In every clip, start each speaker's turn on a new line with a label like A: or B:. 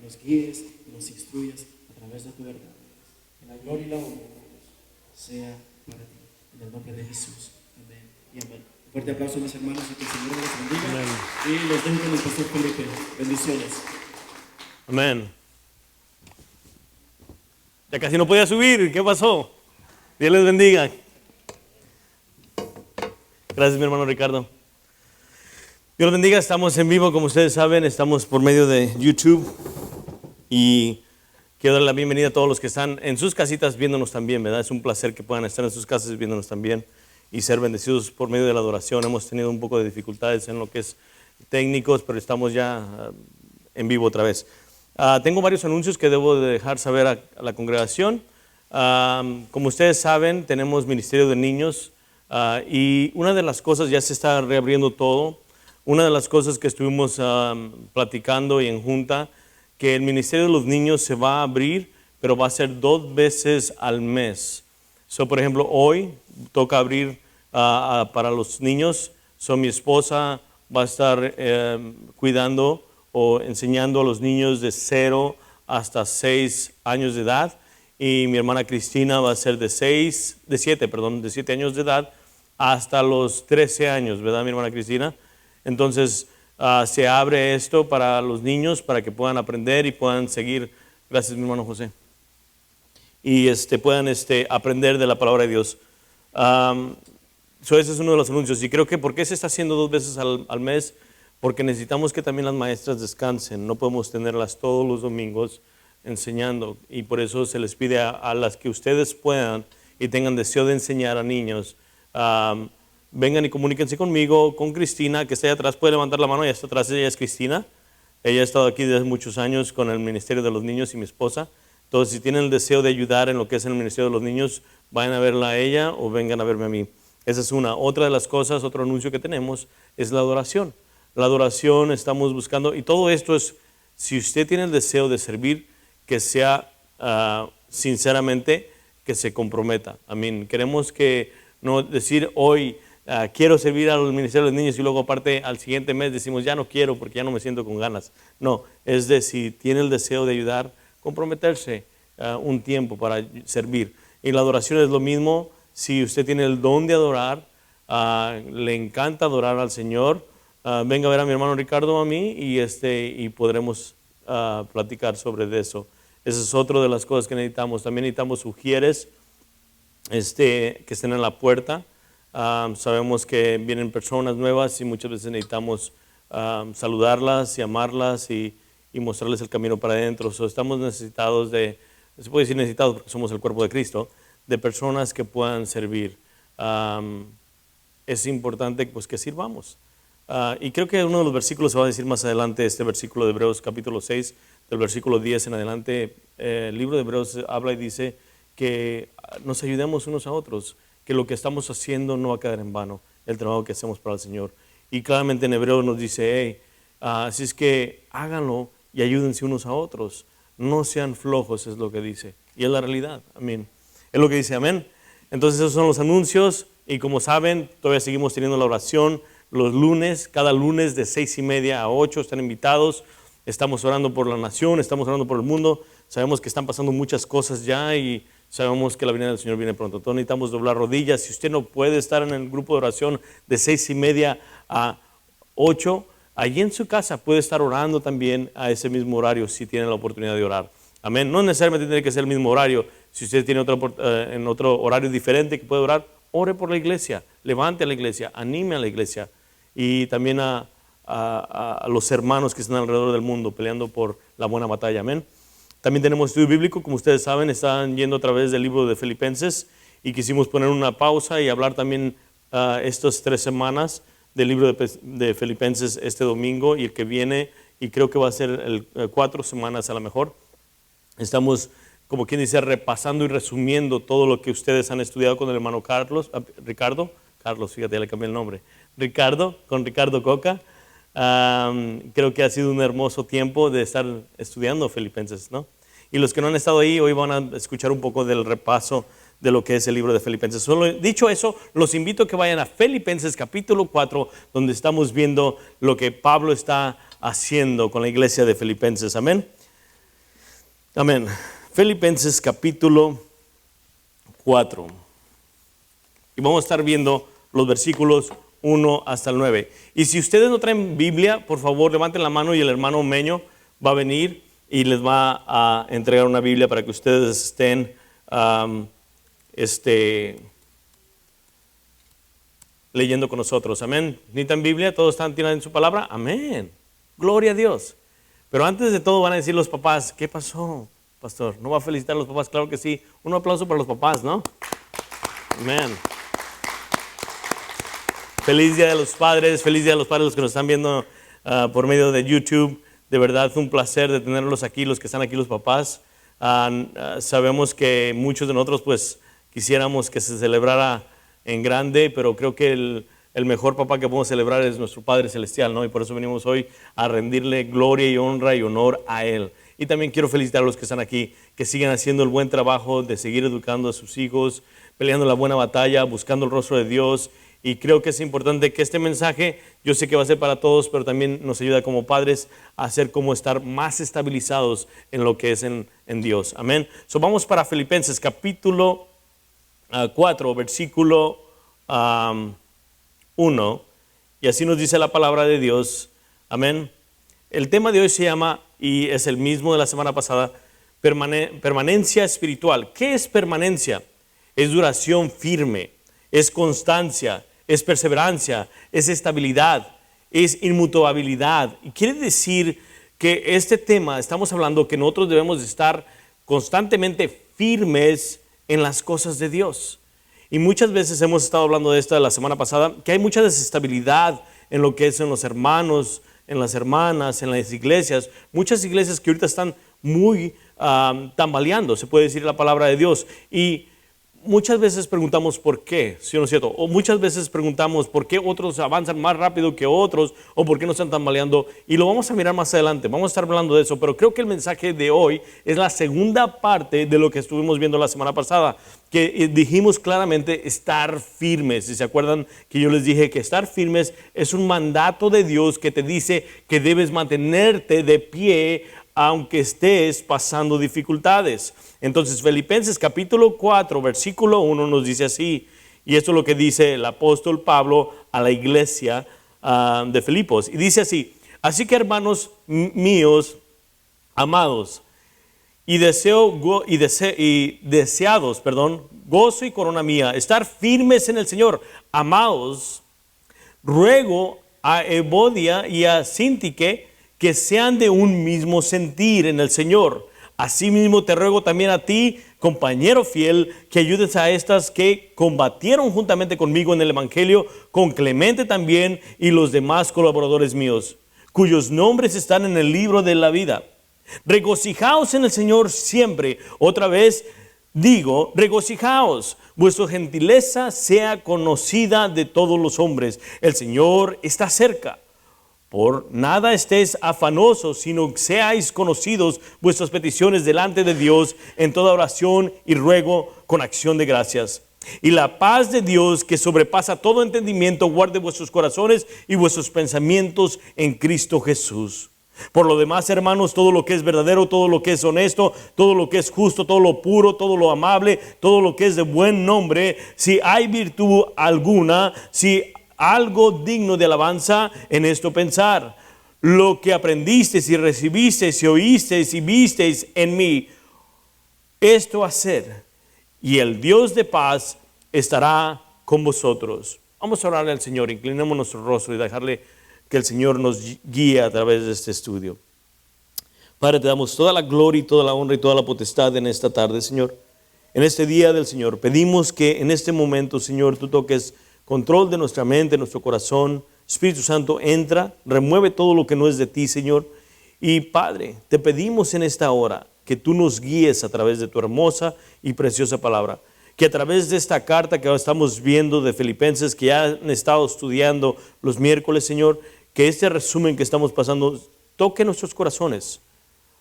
A: nos guíes y nos instruyas a través de tu verdad. Que la gloria y la honra sea para ti. En el nombre de Jesús. Amén y amén. Un fuerte aplauso, mis hermanos, y que el Señor los bendiga.
B: Amén.
A: Y los dejo con el pastor Felipe. Bendiciones.
B: Amén. Ya casi no podía subir. ¿Qué pasó? Dios les bendiga. Gracias, mi hermano Ricardo. Dios los bendiga. Estamos en vivo, como ustedes saben. Estamos por medio de YouTube. Y quiero dar la bienvenida a todos los que están en sus casitas viéndonos también, ¿verdad? Es un placer que puedan estar en sus casas viéndonos también y ser bendecidos por medio de la adoración. Hemos tenido un poco de dificultades en lo que es técnicos, pero estamos ya en vivo otra vez. Tengo varios anuncios que debo de dejar saber a la congregación. Como ustedes saben, tenemos Ministerio de Niños y una de las cosas, ya se está reabriendo todo, una de las cosas que estuvimos platicando y en junta, que el Ministerio de los Niños se va a abrir, pero va a ser 2 veces al mes. Por ejemplo, hoy toca abrir para los niños. Mi esposa va a estar cuidando o enseñando a los niños de 0 hasta 6 años de edad. Y mi hermana Cristina va a ser de 7 años de edad hasta los 13 años, ¿verdad, mi hermana Cristina? Entonces, se abre esto para los niños, para que puedan aprender y puedan seguir. Gracias, mi hermano José. Y puedan aprender de la palabra de Dios. Ese es uno de los anuncios. Y creo que, ¿por qué se está haciendo 2 veces al mes? Porque necesitamos que también las maestras descansen. No podemos tenerlas todos los domingos enseñando. Y por eso se les pide a las que ustedes puedan y tengan deseo de enseñar a niños, vengan y comuníquense conmigo, con Cristina, que está allá atrás. Puede levantar la mano, ya está atrás, ella es Cristina. Ella ha estado aquí desde muchos años con el Ministerio de los Niños y mi esposa. Entonces, si tienen el deseo de ayudar en lo que es el Ministerio de los Niños, vayan a verla a ella o vengan a verme a mí. Esa es una. Otra de las cosas, otro anuncio que tenemos es la adoración. La adoración estamos buscando, y todo esto es, si usted tiene el deseo de servir, que sea sinceramente, que se comprometa. Amén. Queremos que no decir hoy, quiero servir al Ministerio de los Niños y luego aparte al siguiente mes decimos ya no quiero porque ya no me siento con ganas. No, es de si tiene el deseo de ayudar, comprometerse un tiempo para servir. Y la adoración es lo mismo. Si usted tiene el don de adorar, le encanta adorar al Señor, venga a ver a mi hermano Ricardo, a mí, y podremos platicar sobre eso. Esa es otra de las cosas que necesitamos. También necesitamos ujieres que estén en la puerta. Sabemos que vienen personas nuevas y muchas veces necesitamos saludarlas y amarlas y mostrarles el camino para adentro. Estamos necesitados de, se puede decir necesitados porque somos el cuerpo de Cristo, de personas que puedan servir. Es importante pues, que sirvamos. Y creo que uno de los versículos se va a decir más adelante, este versículo de Hebreos capítulo 6, del versículo 10 en adelante. El libro de Hebreos habla y dice que nos ayudemos unos a otros, que lo que estamos haciendo no va a quedar en vano, el trabajo que hacemos para el Señor. Y claramente en Hebreos nos dice, así es que háganlo y ayúdense unos a otros, no sean flojos, es lo que dice. Y es la realidad, amén. Es lo que dice, amén. Entonces esos son los anuncios y como saben, todavía seguimos teniendo la oración los lunes, cada lunes de 6:30 a 8 están invitados. Estamos orando por la nación, estamos orando por el mundo. Sabemos que están pasando muchas cosas ya y sabemos que la venida del Señor viene pronto. Entonces necesitamos doblar rodillas. Si usted no puede estar en el grupo de oración de 6:30 a 8, allí en su casa puede estar orando también a ese mismo horario si tiene la oportunidad de orar. Amén. No necesariamente tiene que ser el mismo horario. Si usted tiene en otro horario diferente que puede orar, ore por la iglesia, levante a la iglesia, anime a la iglesia y también a los hermanos que están alrededor del mundo peleando por la buena batalla. Amén. También tenemos estudio bíblico, como ustedes saben, están yendo a través del libro de Filipenses y quisimos poner una pausa y hablar también estas 3 semanas del libro de Filipenses este domingo y el que viene, y creo que va a ser 4 semanas a lo mejor. Estamos, como quien dice, repasando y resumiendo todo lo que ustedes han estudiado con el hermano Ricardo, fíjate, ya le cambié el nombre, con Ricardo Coca. Creo que ha sido un hermoso tiempo de estar estudiando Filipenses, ¿no? Y los que no han estado ahí, hoy van a escuchar un poco del repaso de lo que es el libro de Filipenses. Solo dicho eso, los invito a que vayan a Filipenses capítulo 4, donde estamos viendo lo que Pablo está haciendo con la iglesia de Filipenses. Amén. Amén. Filipenses capítulo 4. Y vamos a estar viendo los versículos 1 hasta el 9. Y si ustedes no traen Biblia, por favor levanten la mano y el hermano Meño va a venir y les va a entregar una Biblia para que ustedes estén leyendo con nosotros. Amén. ¿Necesitan Biblia? ¿Todos tienen su palabra? Amén. Gloria a Dios. Pero antes de todo van a decir los papás, ¿qué pasó, pastor? ¿No va a felicitar a los papás? Claro que sí. Un aplauso para los papás, ¿no? Amén. Feliz Día de los Padres, feliz Día de los Padres, los que nos están viendo por medio de YouTube. De verdad, es un placer de tenerlos aquí, los que están aquí, los papás. Sabemos que muchos de nosotros, pues, quisiéramos que se celebrara en grande, pero creo que el mejor papá que podemos celebrar es nuestro Padre Celestial, ¿no? Y por eso venimos hoy a rendirle gloria y honra y honor a Él. Y también quiero felicitar a los que están aquí, que sigan haciendo el buen trabajo de seguir educando a sus hijos, peleando la buena batalla, buscando el rostro de Dios. Y creo que es importante que este mensaje, yo sé que va a ser para todos, pero también nos ayuda como padres a hacer como estar más estabilizados en lo que es en Dios. Amén. So vamos para Filipenses capítulo 4, versículo 1. Y así nos dice la palabra de Dios. Amén. El tema de hoy se llama, y es el mismo de la semana pasada, permanencia espiritual. ¿Qué es permanencia? Es duración firme, es constancia, es perseverancia, es estabilidad, es inmutabilidad. Y quiere decir que este tema, estamos hablando que nosotros debemos de estar constantemente firmes en las cosas de Dios. Y muchas veces hemos estado hablando de esto la semana pasada, que hay mucha desestabilidad en lo que es en los hermanos, en las hermanas, en las iglesias. Muchas iglesias que ahorita están muy tambaleando, se puede decir la palabra de Dios. Y muchas veces preguntamos por qué, ¿sí o no es cierto? O muchas veces preguntamos por qué otros avanzan más rápido que otros o por qué no están tambaleando. Y lo vamos a mirar más adelante, vamos a estar hablando de eso. Pero creo que el mensaje de hoy es la segunda parte de lo que estuvimos viendo la semana pasada, que dijimos claramente estar firmes. Si se acuerdan que yo les dije que estar firmes es un mandato de Dios que te dice que debes mantenerte de pie aunque estés pasando dificultades. Entonces, Filipenses capítulo 4, versículo 1 nos dice así, y esto es lo que dice el apóstol Pablo a la iglesia de Filipos, y dice así: así que, hermanos míos, amados, y deseados, gozo y corona mía, estar firmes en el Señor. Amados, ruego a Evodia y a Síntique que sean de un mismo sentir en el Señor. Asimismo te ruego también a ti, compañero fiel, que ayudes a estas que combatieron juntamente conmigo en el Evangelio, con Clemente también y los demás colaboradores míos, cuyos nombres están en el libro de la vida. Regocijaos en el Señor siempre. Otra vez digo, regocijaos. Vuestra gentileza sea conocida de todos los hombres. El Señor está cerca. Por nada estéis afanosos, sino seáis conocidos vuestras peticiones delante de Dios en toda oración y ruego con acción de gracias. Y la paz de Dios, que sobrepasa todo entendimiento, guarde vuestros corazones y vuestros pensamientos en Cristo Jesús. Por lo demás, hermanos, todo lo que es verdadero, todo lo que es honesto, todo lo que es justo, todo lo puro, todo lo amable, todo lo que es de buen nombre, si hay virtud alguna, si algo digno de alabanza, en esto pensar. Lo que aprendisteis y recibisteis y oísteis y visteis en mí, esto hacer, y el Dios de paz estará con vosotros. Vamos a orarle al Señor, inclinemos nuestro rostro y dejarle que el Señor nos guíe a través de este estudio. Padre, te damos toda la gloria y toda la honra y toda la potestad en esta tarde, Señor. En este día del Señor, pedimos que en este momento, Señor, tú toques control de nuestra mente, nuestro corazón. Espíritu Santo, entra, remueve todo lo que no es de ti, Señor. Y Padre, te pedimos en esta hora que tú nos guíes a través de tu hermosa y preciosa palabra. Que a través de esta carta que estamos viendo de Filipenses, que ya han estado estudiando los miércoles, Señor, que este resumen que estamos pasando toque nuestros corazones.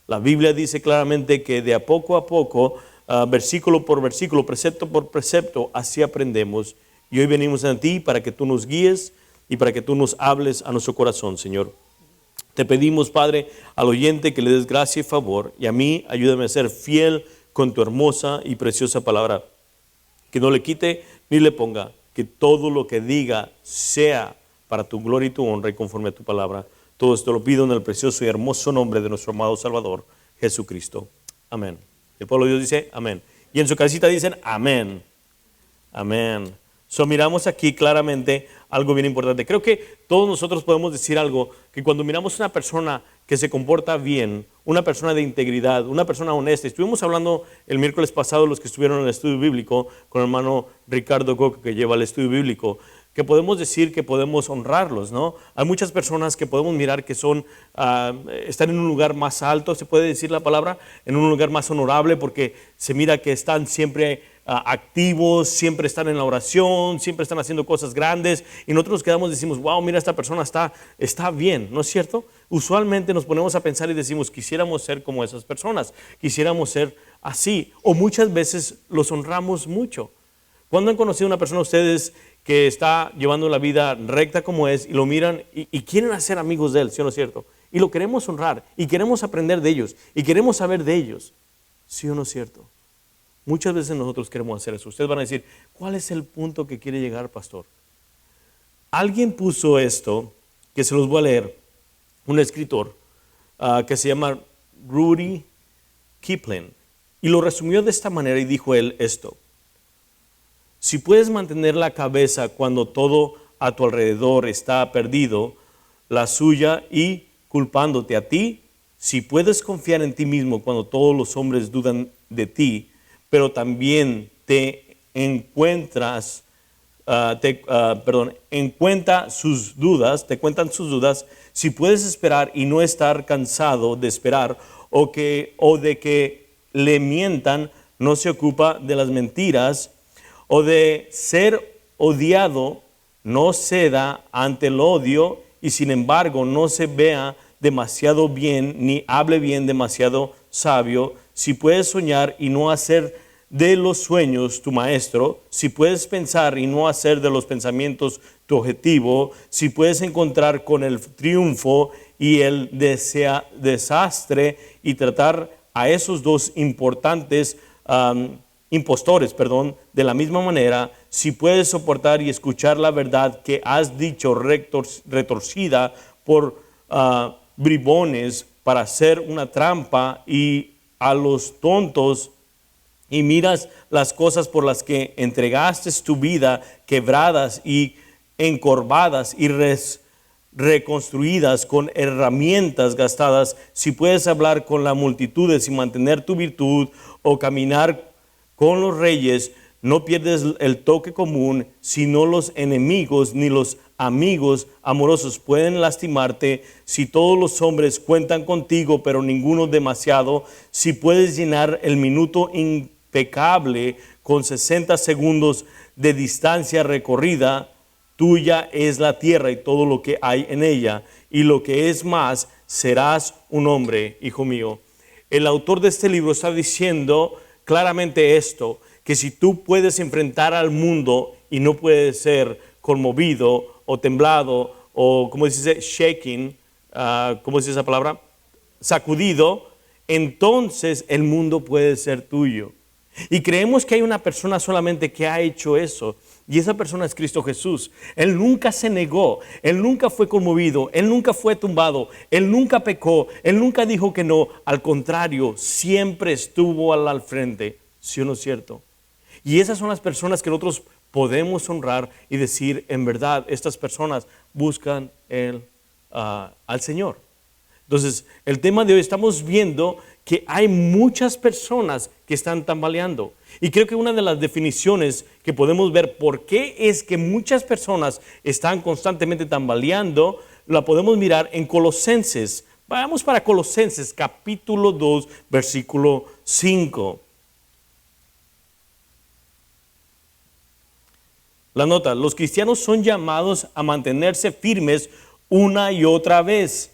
B: La Biblia dice claramente que de a poco, versículo por versículo, precepto por precepto, así aprendemos. Y hoy venimos a ti para que tú nos guíes y para que tú nos hables a nuestro corazón, Señor. Te pedimos, Padre, al oyente que le des gracia y favor, y a mí ayúdame a ser fiel con tu hermosa y preciosa palabra, que no le quite ni le ponga, que todo lo que diga sea para tu gloria y tu honra y conforme a tu palabra. Todo esto lo pido en el precioso y hermoso nombre de nuestro amado Salvador, Jesucristo. Amén. El pueblo de Dios dice amén. Y en su casita dicen amén. Amén. So, miramos aquí claramente algo bien importante. Creo que todos nosotros podemos decir algo, que cuando miramos a una persona que se comporta bien, una persona de integridad, una persona honesta. Estuvimos hablando el miércoles pasado, los que estuvieron en el estudio bíblico, con el hermano Ricardo Coco, que lleva el estudio bíblico, que podemos decir que podemos honrarlos, ¿no? Hay muchas personas que podemos mirar que son, están en un lugar más alto, se puede decir la palabra, en un lugar más honorable, porque se mira que están siempre activos, siempre están en la oración, siempre están haciendo cosas grandes, y nosotros nos quedamos y decimos, wow, mira, esta persona está bien, ¿no es cierto? Usualmente nos ponemos a pensar y decimos, quisiéramos ser como esas personas, quisiéramos ser así, o muchas veces los honramos mucho. ¿Cuándo han conocido a una persona ustedes que está llevando la vida recta como es y lo miran y quieren hacer amigos de él, ¿sí o no es cierto? Y lo queremos honrar y queremos aprender de ellos y queremos saber de ellos, ¿sí o no es cierto? Muchas veces nosotros queremos hacer eso. Ustedes van a decir, ¿cuál es el punto que quiere llegar, pastor? Alguien puso esto, que se los voy a leer, un escritor que se llama Rudy Kipling, y lo resumió de esta manera y dijo él esto: si puedes mantener la cabeza cuando todo a tu alrededor está perdido, la suya y culpándote a ti, si puedes confiar en ti mismo cuando todos los hombres dudan de ti, pero también te encuentras, en cuenta sus dudas, te cuentan sus dudas, si puedes esperar y no estar cansado de esperar, o de que le mientan, no se ocupa de las mentiras, o de ser odiado, no ceda ante el odio, y sin embargo no se vea demasiado bien, ni hable bien demasiado sabio, si puedes soñar y no hacer de los sueños tu maestro, si puedes pensar y no hacer de los pensamientos tu objetivo, si puedes encontrar con el triunfo y el desastre y tratar a esos dos impostores, de la misma manera, si puedes soportar y escuchar la verdad que has dicho retorcida por bribones para hacer una trampa y a los tontos, y miras las cosas por las que entregaste tu vida quebradas y encorvadas y reconstruidas con herramientas gastadas, si puedes hablar con las multitudes y mantener tu virtud, o caminar con los reyes, no pierdes el toque común, sino los enemigos ni los amigos amorosos pueden lastimarte. Si todos los hombres cuentan contigo, pero ninguno demasiado, si puedes llenar el minuto impecable con 60 segundos de distancia recorrida, tuya es la tierra y todo lo que hay en ella, y lo que es más, serás un hombre, hijo mío. El autor de este libro está diciendo claramente esto, que si tú puedes enfrentar al mundo y no puedes ser conmovido o temblado o, como dice, shaking, ¿cómo dice esa palabra? Sacudido, entonces el mundo puede ser tuyo. Y creemos que hay una persona solamente que ha hecho eso, y esa persona es Cristo Jesús. Él nunca se negó, Él nunca fue conmovido, Él nunca fue tumbado, Él nunca pecó, Él nunca dijo que no. Al contrario, siempre estuvo al frente. ¿Sí o no es cierto? Y esas son las personas que nosotros podemos honrar y decir, en verdad, estas personas buscan al Señor. Entonces, el tema de hoy, estamos viendo que hay muchas personas que están tambaleando. Y creo que una de las definiciones que podemos ver por qué es que muchas personas están constantemente tambaleando, la podemos mirar en Colosenses. Vamos para Colosenses, capítulo 2, versículo 5. La nota: los cristianos son llamados a mantenerse firmes una y otra vez,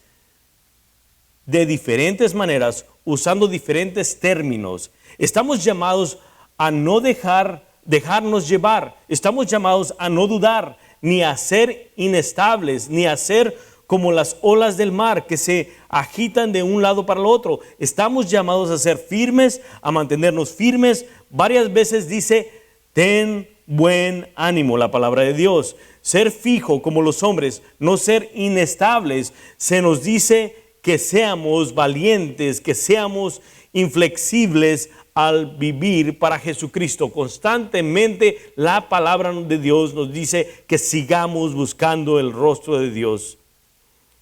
B: de diferentes maneras, usando diferentes términos. Estamos llamados a no dejarnos llevar. Estamos llamados a no dudar, ni a ser inestables, ni a ser como las olas del mar que se agitan de un lado para el otro. Estamos llamados a ser firmes, a mantenernos firmes. Varias veces dice, ten buen ánimo, la palabra de Dios. Ser fijo como los hombres, no ser inestables. Se nos dice que seamos valientes, que seamos inflexibles al vivir para Jesucristo. Constantemente la palabra de Dios nos dice que sigamos buscando el rostro de Dios.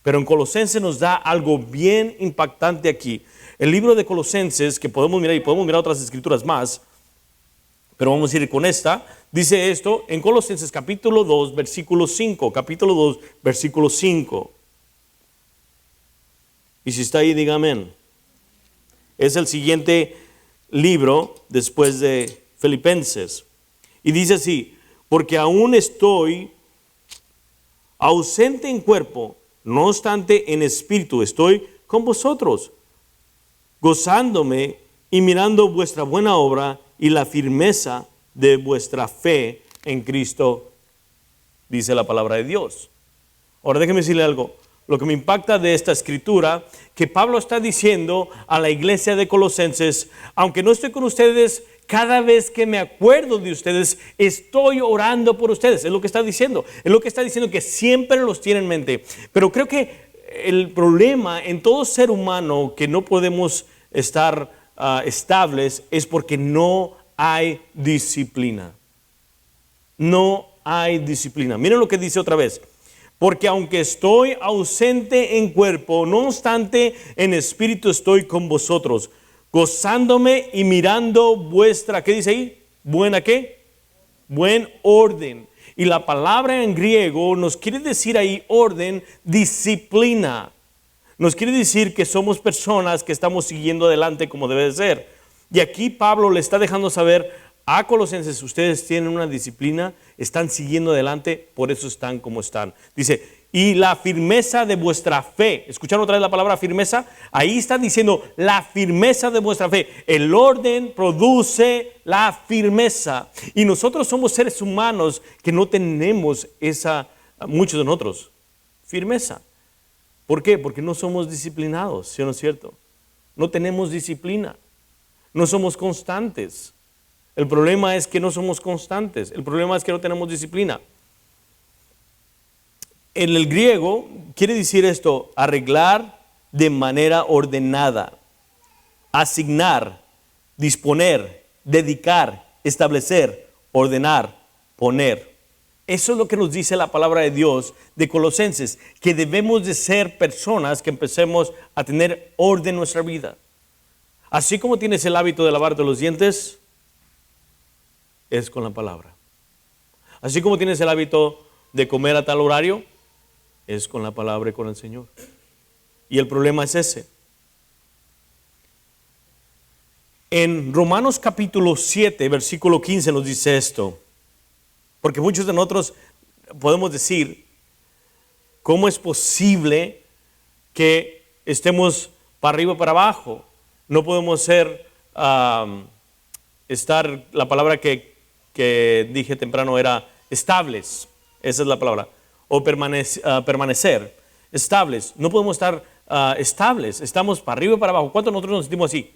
B: Pero en Colosenses nos da algo bien impactante aquí. El libro de Colosenses, que podemos mirar y podemos mirar otras escrituras más, pero vamos a ir con esta, dice esto en Colosenses capítulo 2, versículo 5, capítulo 2, versículo 5. Y si está ahí, diga amén. Es el siguiente libro después de Filipenses. Y dice así, porque aún estoy ausente en cuerpo, no obstante en espíritu estoy con vosotros, gozándome y mirando vuestra buena obra y la firmeza de vuestra fe en Cristo, dice la palabra de Dios. Ahora déjeme decirle algo. Lo que me impacta de esta escritura, que Pablo está diciendo a la iglesia de Colosenses, aunque no estoy con ustedes, cada vez que me acuerdo de ustedes, estoy orando por ustedes. Es lo que está diciendo. Es lo que está diciendo, que siempre los tiene en mente. Pero creo que el problema en todo ser humano que no podemos estar estables es porque no hay disciplina. No hay disciplina. Miren lo que dice otra vez. Porque aunque estoy ausente en cuerpo, no obstante en espíritu estoy con vosotros, gozándome y mirando vuestra, ¿qué dice ahí? ¿Buena qué? Buen orden. Y la palabra en griego nos quiere decir ahí orden, disciplina. Nos quiere decir que somos personas que estamos siguiendo adelante como debe de ser. Y aquí Pablo le está dejando saber a Colosenses, ustedes tienen una disciplina, están siguiendo adelante, por eso están como están. Dice, y la firmeza de vuestra fe. ¿Escucharon otra vez la palabra firmeza? Ahí está diciendo la firmeza de vuestra fe. El orden produce la firmeza. Y nosotros somos seres humanos que no tenemos esa, muchos de nosotros, firmeza. ¿Por qué? Porque no somos disciplinados, ¿sí o no es cierto? No tenemos disciplina. No somos constantes. El problema es que no somos constantes. El problema es que no tenemos disciplina. En el griego quiere decir esto, arreglar de manera ordenada, asignar, disponer, dedicar, establecer, ordenar, poner. Eso es lo que nos dice la palabra de Dios de Colosenses, que debemos de ser personas que empecemos a tener orden en nuestra vida. Así como tienes el hábito de lavarte los dientes, es con la palabra. Así como tienes el hábito de comer a tal horario, es con la palabra y con el Señor. Y el problema es ese. En Romanos capítulo 7, versículo 15 nos dice esto. Porque muchos de nosotros podemos decir, ¿cómo es posible que estemos para arriba o para abajo? No podemos ser, estar, la palabra que dije temprano era estables, esa es la palabra, o permanecer, estables. No podemos estar estables, estamos para arriba y para abajo. ¿Cuántos de nosotros nos sentimos así?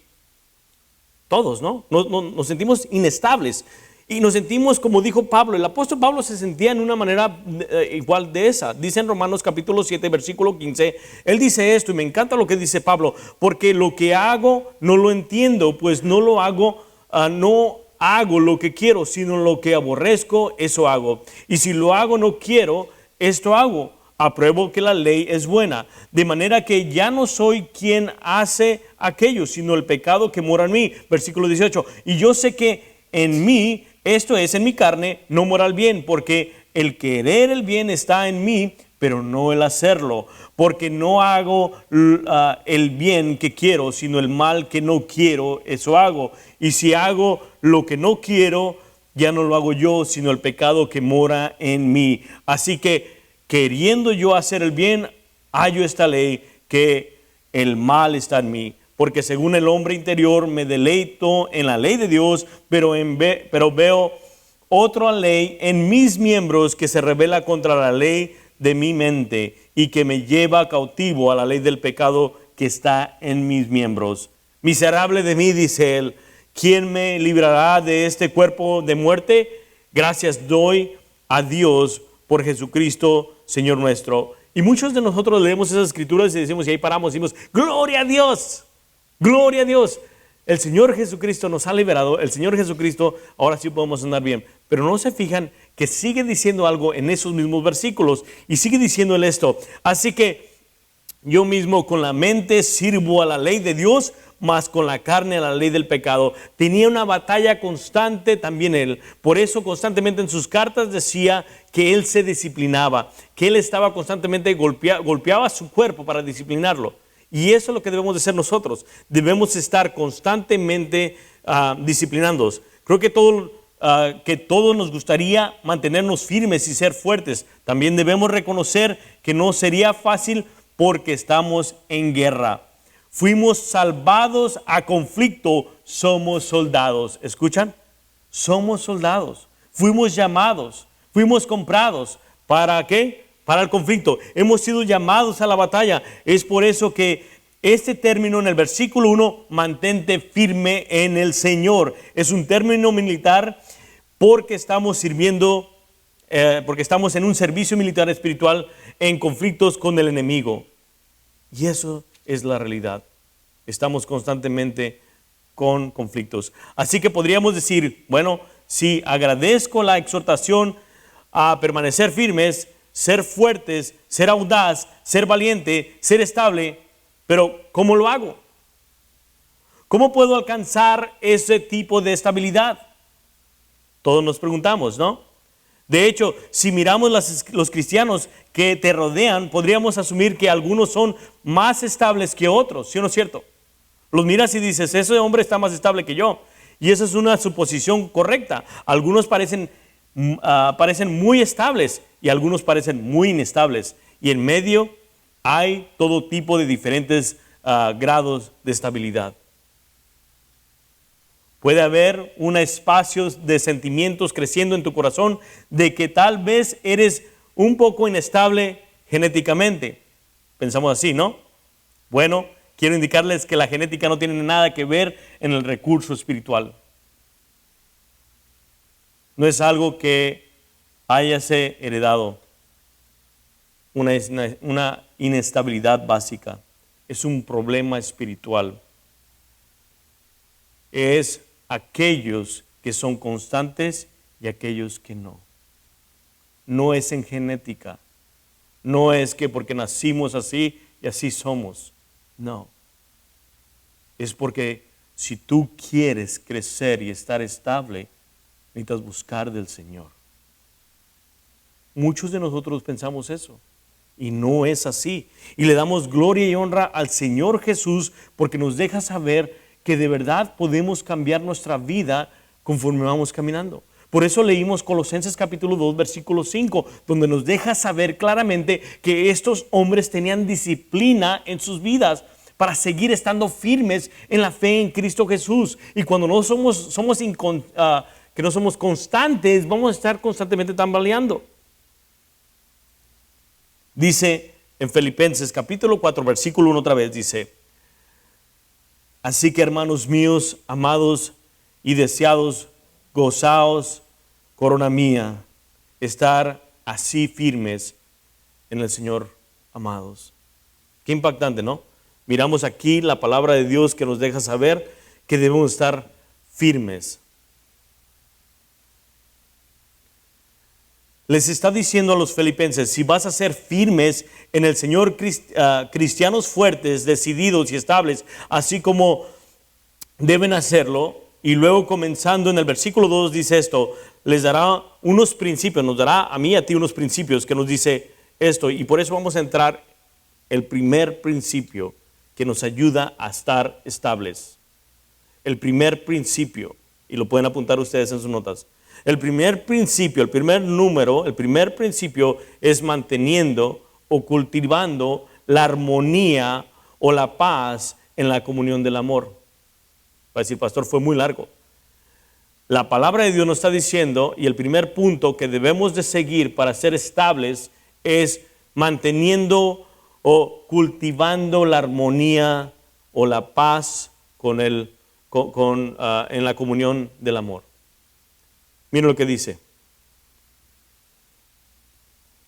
B: Todos, ¿no? Nos sentimos inestables y nos sentimos, como dijo Pablo, el apóstol Pablo se sentía en una manera igual de esa. Dice en Romanos capítulo 7, versículo 15, él dice esto y me encanta lo que dice Pablo, porque lo que hago no lo entiendo, pues no lo hago, no hago lo que quiero, sino lo que aborrezco, eso hago. Y si lo hago no quiero, esto hago. Apruebo que la ley es buena, de manera que ya no soy quien hace aquello, sino el pecado que mora en mí. Versículo 18. Y yo sé que en mí, esto es en mi carne, no mora el bien, porque el querer el bien está en mí, pero no el hacerlo. Porque no hago el bien que quiero, sino el mal que no quiero, eso hago. Y si hago lo que no quiero, ya no lo hago yo, sino el pecado que mora en mí. Así que, queriendo yo hacer el bien, hallo esta ley, que el mal está en mí. Porque según el hombre interior me deleito en la ley de Dios, pero veo otra ley en mis miembros que se rebela contra la ley de mi mente y que me lleva cautivo a la ley del pecado que está en mis miembros. Miserable de mí, dice él, ¿quién me librará de este cuerpo de muerte? Gracias doy a Dios por Jesucristo, Señor nuestro. Y muchos de nosotros leemos esas escrituras y decimos, y ahí paramos, y decimos, gloria a Dios, gloria a Dios. El Señor Jesucristo nos ha liberado, el Señor Jesucristo, ahora sí podemos andar bien. Pero no se fijan que sigue diciendo algo en esos mismos versículos, y sigue diciendo él esto. Así que yo mismo con la mente sirvo a la ley de Dios, mas con la carne a la ley del pecado. Tenía una batalla constante también él. Por eso constantemente en sus cartas decía que él se disciplinaba, que él estaba constantemente golpeaba su cuerpo para disciplinarlo. Y eso es lo que debemos de hacer nosotros. Debemos estar constantemente disciplinándonos. Creo que todos nos gustaría mantenernos firmes y ser fuertes. También debemos reconocer que no sería fácil porque estamos en guerra. Fuimos salvados a conflicto, somos soldados. ¿Escuchan? Somos soldados. Fuimos llamados, fuimos comprados. ¿Para qué? Para el conflicto. Hemos sido llamados a la batalla. Es por eso que este término en el versículo 1, mantente firme en el Señor, es un término militar porque estamos sirviendo, porque estamos en un servicio militar espiritual en conflictos con el enemigo. Y eso es la realidad. Estamos constantemente con conflictos. Así que podríamos decir, bueno, sí, agradezco la exhortación a permanecer firmes, ser fuertes, ser audaz, ser valiente, ser estable, pero ¿cómo lo hago? ¿Cómo puedo alcanzar ese tipo de estabilidad? Todos nos preguntamos, ¿no? De hecho, si miramos los cristianos que te rodean, podríamos asumir que algunos son más estables que otros, ¿sí o no es cierto? Los miras y dices, ese hombre está más estable que yo. Y esa es una suposición correcta. Algunos parecen muy estables y algunos parecen muy inestables. Y en medio hay todo tipo de diferentes grados de estabilidad. Puede haber un espacio de sentimientos creciendo en tu corazón de que tal vez eres un poco inestable genéticamente. Pensamos así, ¿no? Bueno, quiero indicarles que la genética no tiene nada que ver en el recurso espiritual. No es algo que hayase heredado, una inestabilidad básica. Es un problema espiritual. Es aquellos que son constantes y aquellos que no. No es en genética. No es que porque nacimos así y así somos. No. Es porque si tú quieres crecer y estar estable, necesitas buscar del Señor. Muchos de nosotros pensamos eso y no es así. Y le damos gloria y honra al Señor Jesús porque nos deja saber que de verdad podemos cambiar nuestra vida conforme vamos caminando. Por eso leímos Colosenses capítulo 2, versículo 5, donde nos deja saber claramente que estos hombres tenían disciplina en sus vidas para seguir estando firmes en la fe en Cristo Jesús. Y cuando no somos constantes, vamos a estar constantemente tambaleando. Dice en Filipenses capítulo 4, versículo 1 otra vez, dice: así que hermanos míos, amados y deseados, gozaos, corona mía, estar así firmes en el Señor, amados. Qué impactante, ¿no? Miramos aquí la palabra de Dios que nos deja saber que debemos estar firmes. Les está diciendo a los filipenses, si vas a ser firmes en el Señor, cristianos fuertes, decididos y estables, así como deben hacerlo. Y luego comenzando en el versículo 2 dice esto, les dará unos principios, nos dará a mí y a ti unos principios que nos dice esto. Y por eso vamos a entrar el primer principio que nos ayuda a estar estables. El primer principio, y lo pueden apuntar ustedes en sus notas. El primer principio, el primer número, el primer principio es manteniendo o cultivando la armonía o la paz en la comunión del amor. Va a decir, pastor, fue muy largo. La palabra de Dios nos está diciendo, y el primer punto que debemos de seguir para ser estables es manteniendo o cultivando la armonía o la paz en la comunión del amor. Miren lo que dice.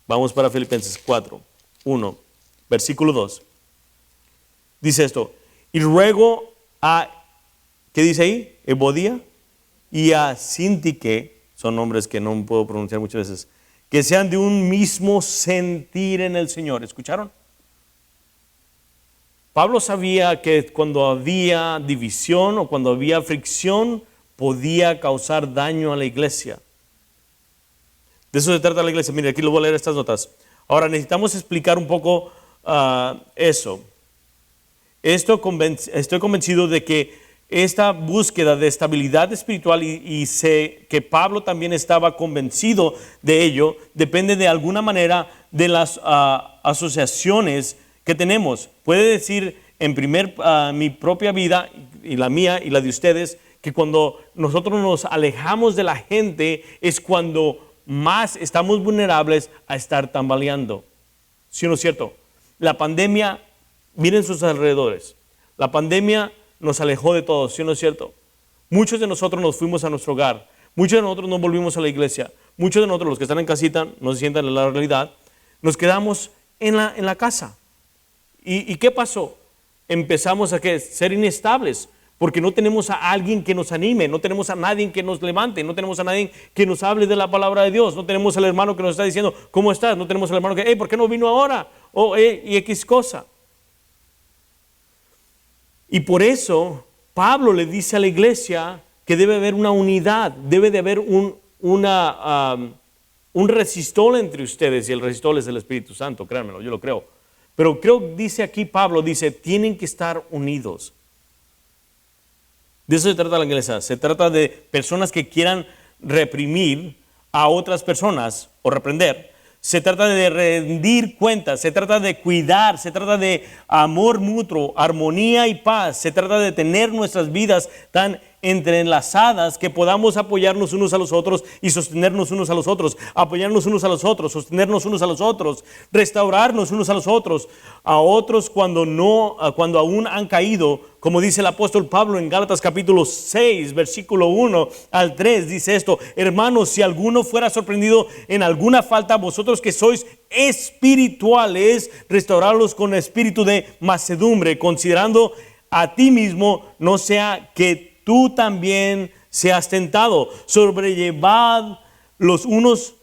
B: Vamos para Filipenses 4:1, versículo 2. Dice esto: y ruego a, ¿qué dice ahí? Evodia y a Sintique, son nombres que no puedo pronunciar muchas veces, que sean de un mismo sentir en el Señor. ¿Escucharon? Pablo sabía que cuando había división o cuando había fricción podía causar daño a la iglesia. De eso se trata la iglesia. Mire, aquí lo voy a leer estas notas. Ahora necesitamos explicar un poco eso. Estoy convencido de que esta búsqueda de estabilidad espiritual, y sé que Pablo también estaba convencido de ello, depende de alguna manera de las asociaciones que tenemos. Puede decir mi propia vida y la mía y la de ustedes, que cuando nosotros nos alejamos de la gente es cuando más estamos vulnerables a estar tambaleando. ¿Sí o no es cierto? La pandemia, miren sus alrededores. La pandemia nos alejó de todos, ¿sí o no es cierto? Muchos de nosotros nos fuimos a nuestro hogar. Muchos de nosotros nos volvimos a la iglesia. Muchos de nosotros, los que están en casita, no se sientan en la realidad, nos quedamos en la casa. ¿Y qué pasó? Empezamos a ser inestables, porque no tenemos a alguien que nos anime, no tenemos a nadie que nos levante, no tenemos a nadie que nos hable de la palabra de Dios, no tenemos al hermano que nos está diciendo, ¿cómo estás? No tenemos al hermano que, ¿por qué no vino ahora? Y X cosa. Y por eso Pablo le dice a la iglesia que debe haber una unidad, debe de haber un resistol entre ustedes, y el resistol es el Espíritu Santo, créanmelo, yo lo creo. Pero dice aquí Pablo, dice, tienen que estar unidos. De eso se trata la iglesia. Se trata de personas que quieran reprimir a otras personas o reprender. Se trata de rendir cuentas, se trata de cuidar, se trata de amor mutuo, armonía y paz. Se trata de tener nuestras vidas tan entrelazadas que podamos apoyarnos unos a los otros y sostenernos unos a los otros, apoyarnos unos a los otros, sostenernos unos a los otros, restaurarnos unos a los otros, a otros cuando aún han caído, como dice el apóstol Pablo en Gálatas capítulo 6, versículo 1 al 3, dice esto: hermanos, si alguno fuera sorprendido en alguna falta, vosotros que sois espirituales, restaurarlos con espíritu de mansedumbre, considerando a ti mismo, no sea que tú también seas tentado. Sobrellevad los unos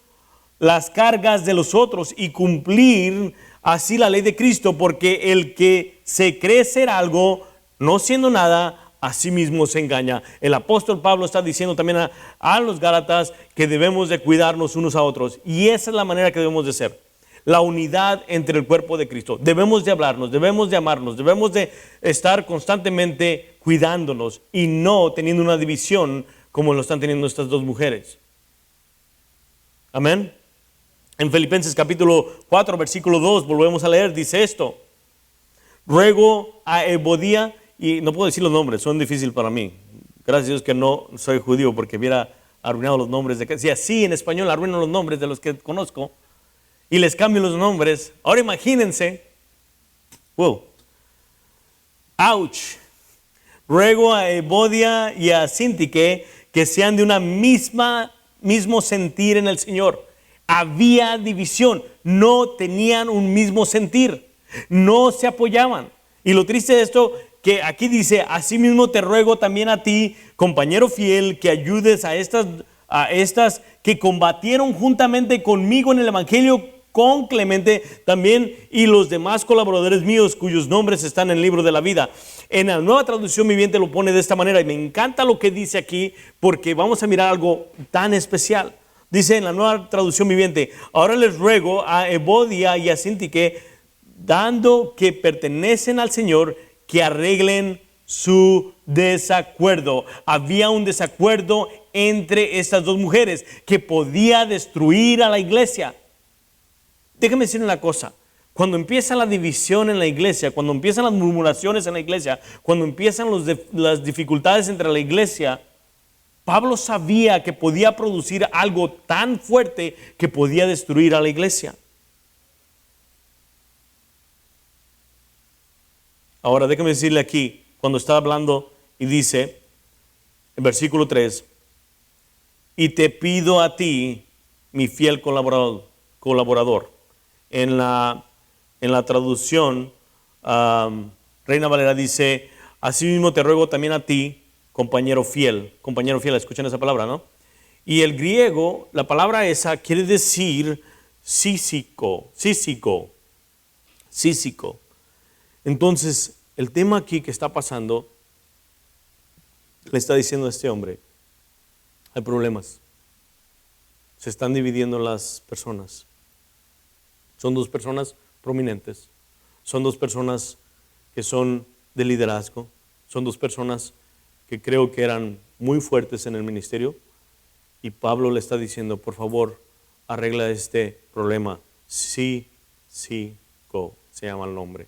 B: las cargas de los otros y cumplir así la ley de Cristo, porque el que se cree ser algo, no siendo nada, a sí mismo se engaña. El apóstol Pablo está diciendo también a los Gálatas que debemos de cuidarnos unos a otros, y esa es la manera que debemos de ser. La unidad entre el cuerpo de Cristo. Debemos de hablarnos, debemos de amarnos, debemos de estar constantemente cuidándonos y no teniendo una división como lo están teniendo estas dos mujeres. Amén. En Filipenses capítulo 4, versículo 2, volvemos a leer, dice esto: ruego a Evodia, y no puedo decir los nombres, son difíciles para mí. Gracias a Dios que no soy judío, porque hubiera arruinado los nombres si así en español arruino los nombres de los que conozco y les cambio los nombres. Ahora imagínense, wow, ouch. Ruego a Evodia y a Sintique que sean de una mismo sentir en el Señor. Había división, no tenían un mismo sentir, no se apoyaban. Y lo triste de esto, que aquí dice: asimismo te ruego también a ti, compañero fiel, que ayudes a estas que combatieron juntamente conmigo en el Evangelio, con Clemente también, y los demás colaboradores míos cuyos nombres están en el libro de la vida. En la Nueva Traducción Viviente lo pone de esta manera, y me encanta lo que dice aquí, porque vamos a mirar algo tan especial. Dice en la Nueva Traducción Viviente: ahora les ruego a Evodia y a Sintique, dando que pertenecen al Señor, que arreglen su desacuerdo. Había un desacuerdo entre estas dos mujeres que podía destruir a la iglesia. Déjame decir una cosa: cuando empieza la división en la iglesia, cuando empiezan las murmuraciones en la iglesia, cuando empiezan las dificultades entre la iglesia, Pablo sabía que podía producir algo tan fuerte que podía destruir a la iglesia. Ahora déjame decirle aquí, cuando está hablando y dice, en versículo 3, y te pido a ti, mi fiel colaborador. En la traducción, Reina Valera dice, asimismo te ruego también a ti, compañero fiel, escuchen esa palabra, ¿no? Y el griego, la palabra esa quiere decir sísico. Entonces, el tema aquí que está pasando, le está diciendo a este hombre, hay problemas. Se están dividiendo las personas. Son dos personas prominentes. Son dos personas que son de liderazgo. Son dos personas que creo que eran muy fuertes en el ministerio. Y Pablo le está diciendo, por favor, arregla este problema. Sísico se llama el nombre.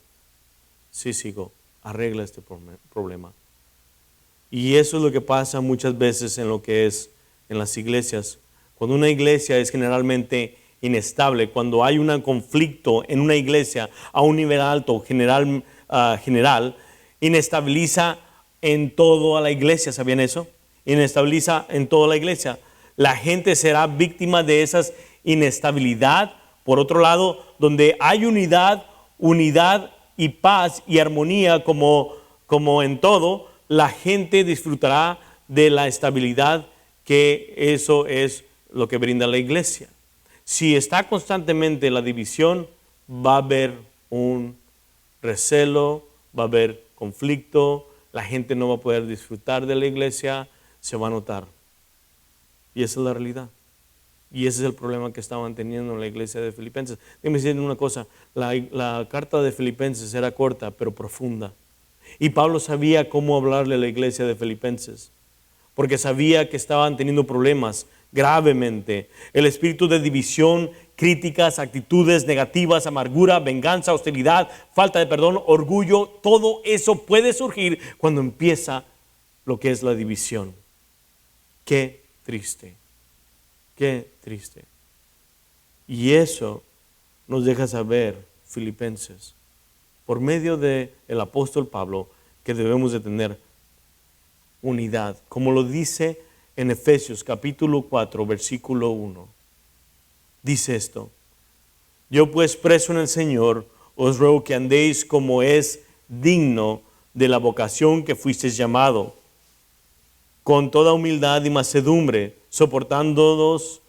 B: Sísico, arregla este problema. Y eso es lo que pasa muchas veces en lo que es en las iglesias. Cuando una iglesia es generalmente inestable, cuando hay un conflicto en una iglesia a un nivel alto, general, inestabiliza en toda la iglesia. ¿Sabían eso? Inestabiliza en toda la iglesia. La gente será víctima de esa inestabilidad. Por otro lado, donde hay unidad y paz y armonía como en todo, la gente disfrutará de la estabilidad, que eso es lo que brinda la iglesia. Si está constantemente la división, va a haber un recelo, va a haber conflicto, la gente no va a poder disfrutar de la iglesia, se va a notar. Y esa es la realidad. Y ese es el problema que estaban teniendo en la iglesia de Filipenses. Déjenme decirles una cosa, la carta de Filipenses era corta, pero profunda. Y Pablo sabía cómo hablarle a la iglesia de Filipenses, porque sabía que estaban teniendo problemas gravemente. El espíritu de división, críticas, actitudes negativas, amargura, venganza, hostilidad, falta de perdón, orgullo, todo eso puede surgir cuando empieza lo que es la división. Qué triste, qué triste. Y eso nos deja saber, Filipenses, por medio del apóstol Pablo, que debemos de tener unidad, como lo dice en Efesios capítulo 4, versículo 1. Dice esto: yo pues preso en el Señor, os ruego que andéis como es digno de la vocación que fuisteis llamado, con toda humildad y mansedumbre, soportándonos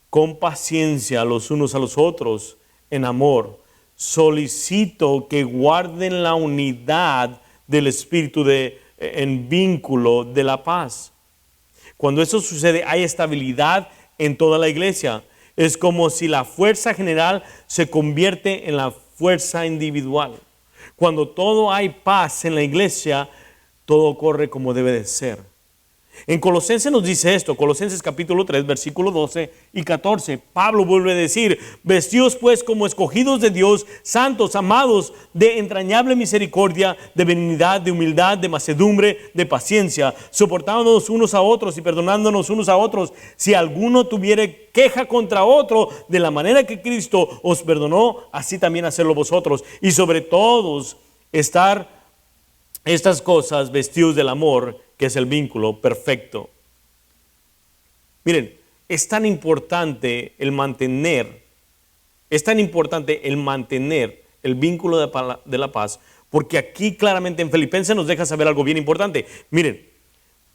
B: con paciencia los unos a los otros en amor. Solicito que guarden la unidad del Espíritu en vínculo de la paz. Cuando eso sucede, hay estabilidad en toda la iglesia. Es como si la fuerza general se convierte en la fuerza individual. Cuando todo hay paz en la iglesia, todo corre como debe de ser. En Colosenses nos dice esto, Colosenses capítulo 3, versículo 12 y 14. Pablo vuelve a decir: vestidos pues como escogidos de Dios, santos, amados, de entrañable misericordia, de benignidad, de humildad, de mansedumbre, de paciencia, soportándonos unos a otros y perdonándonos unos a otros, si alguno tuviere queja contra otro, de la manera que Cristo os perdonó, así también hacerlo vosotros. Y sobre todos estar estas cosas vestidos del amor, que es el vínculo perfecto. Miren, es tan importante el mantener el vínculo de la paz, porque aquí claramente en Filipenses nos deja saber algo bien importante. Miren,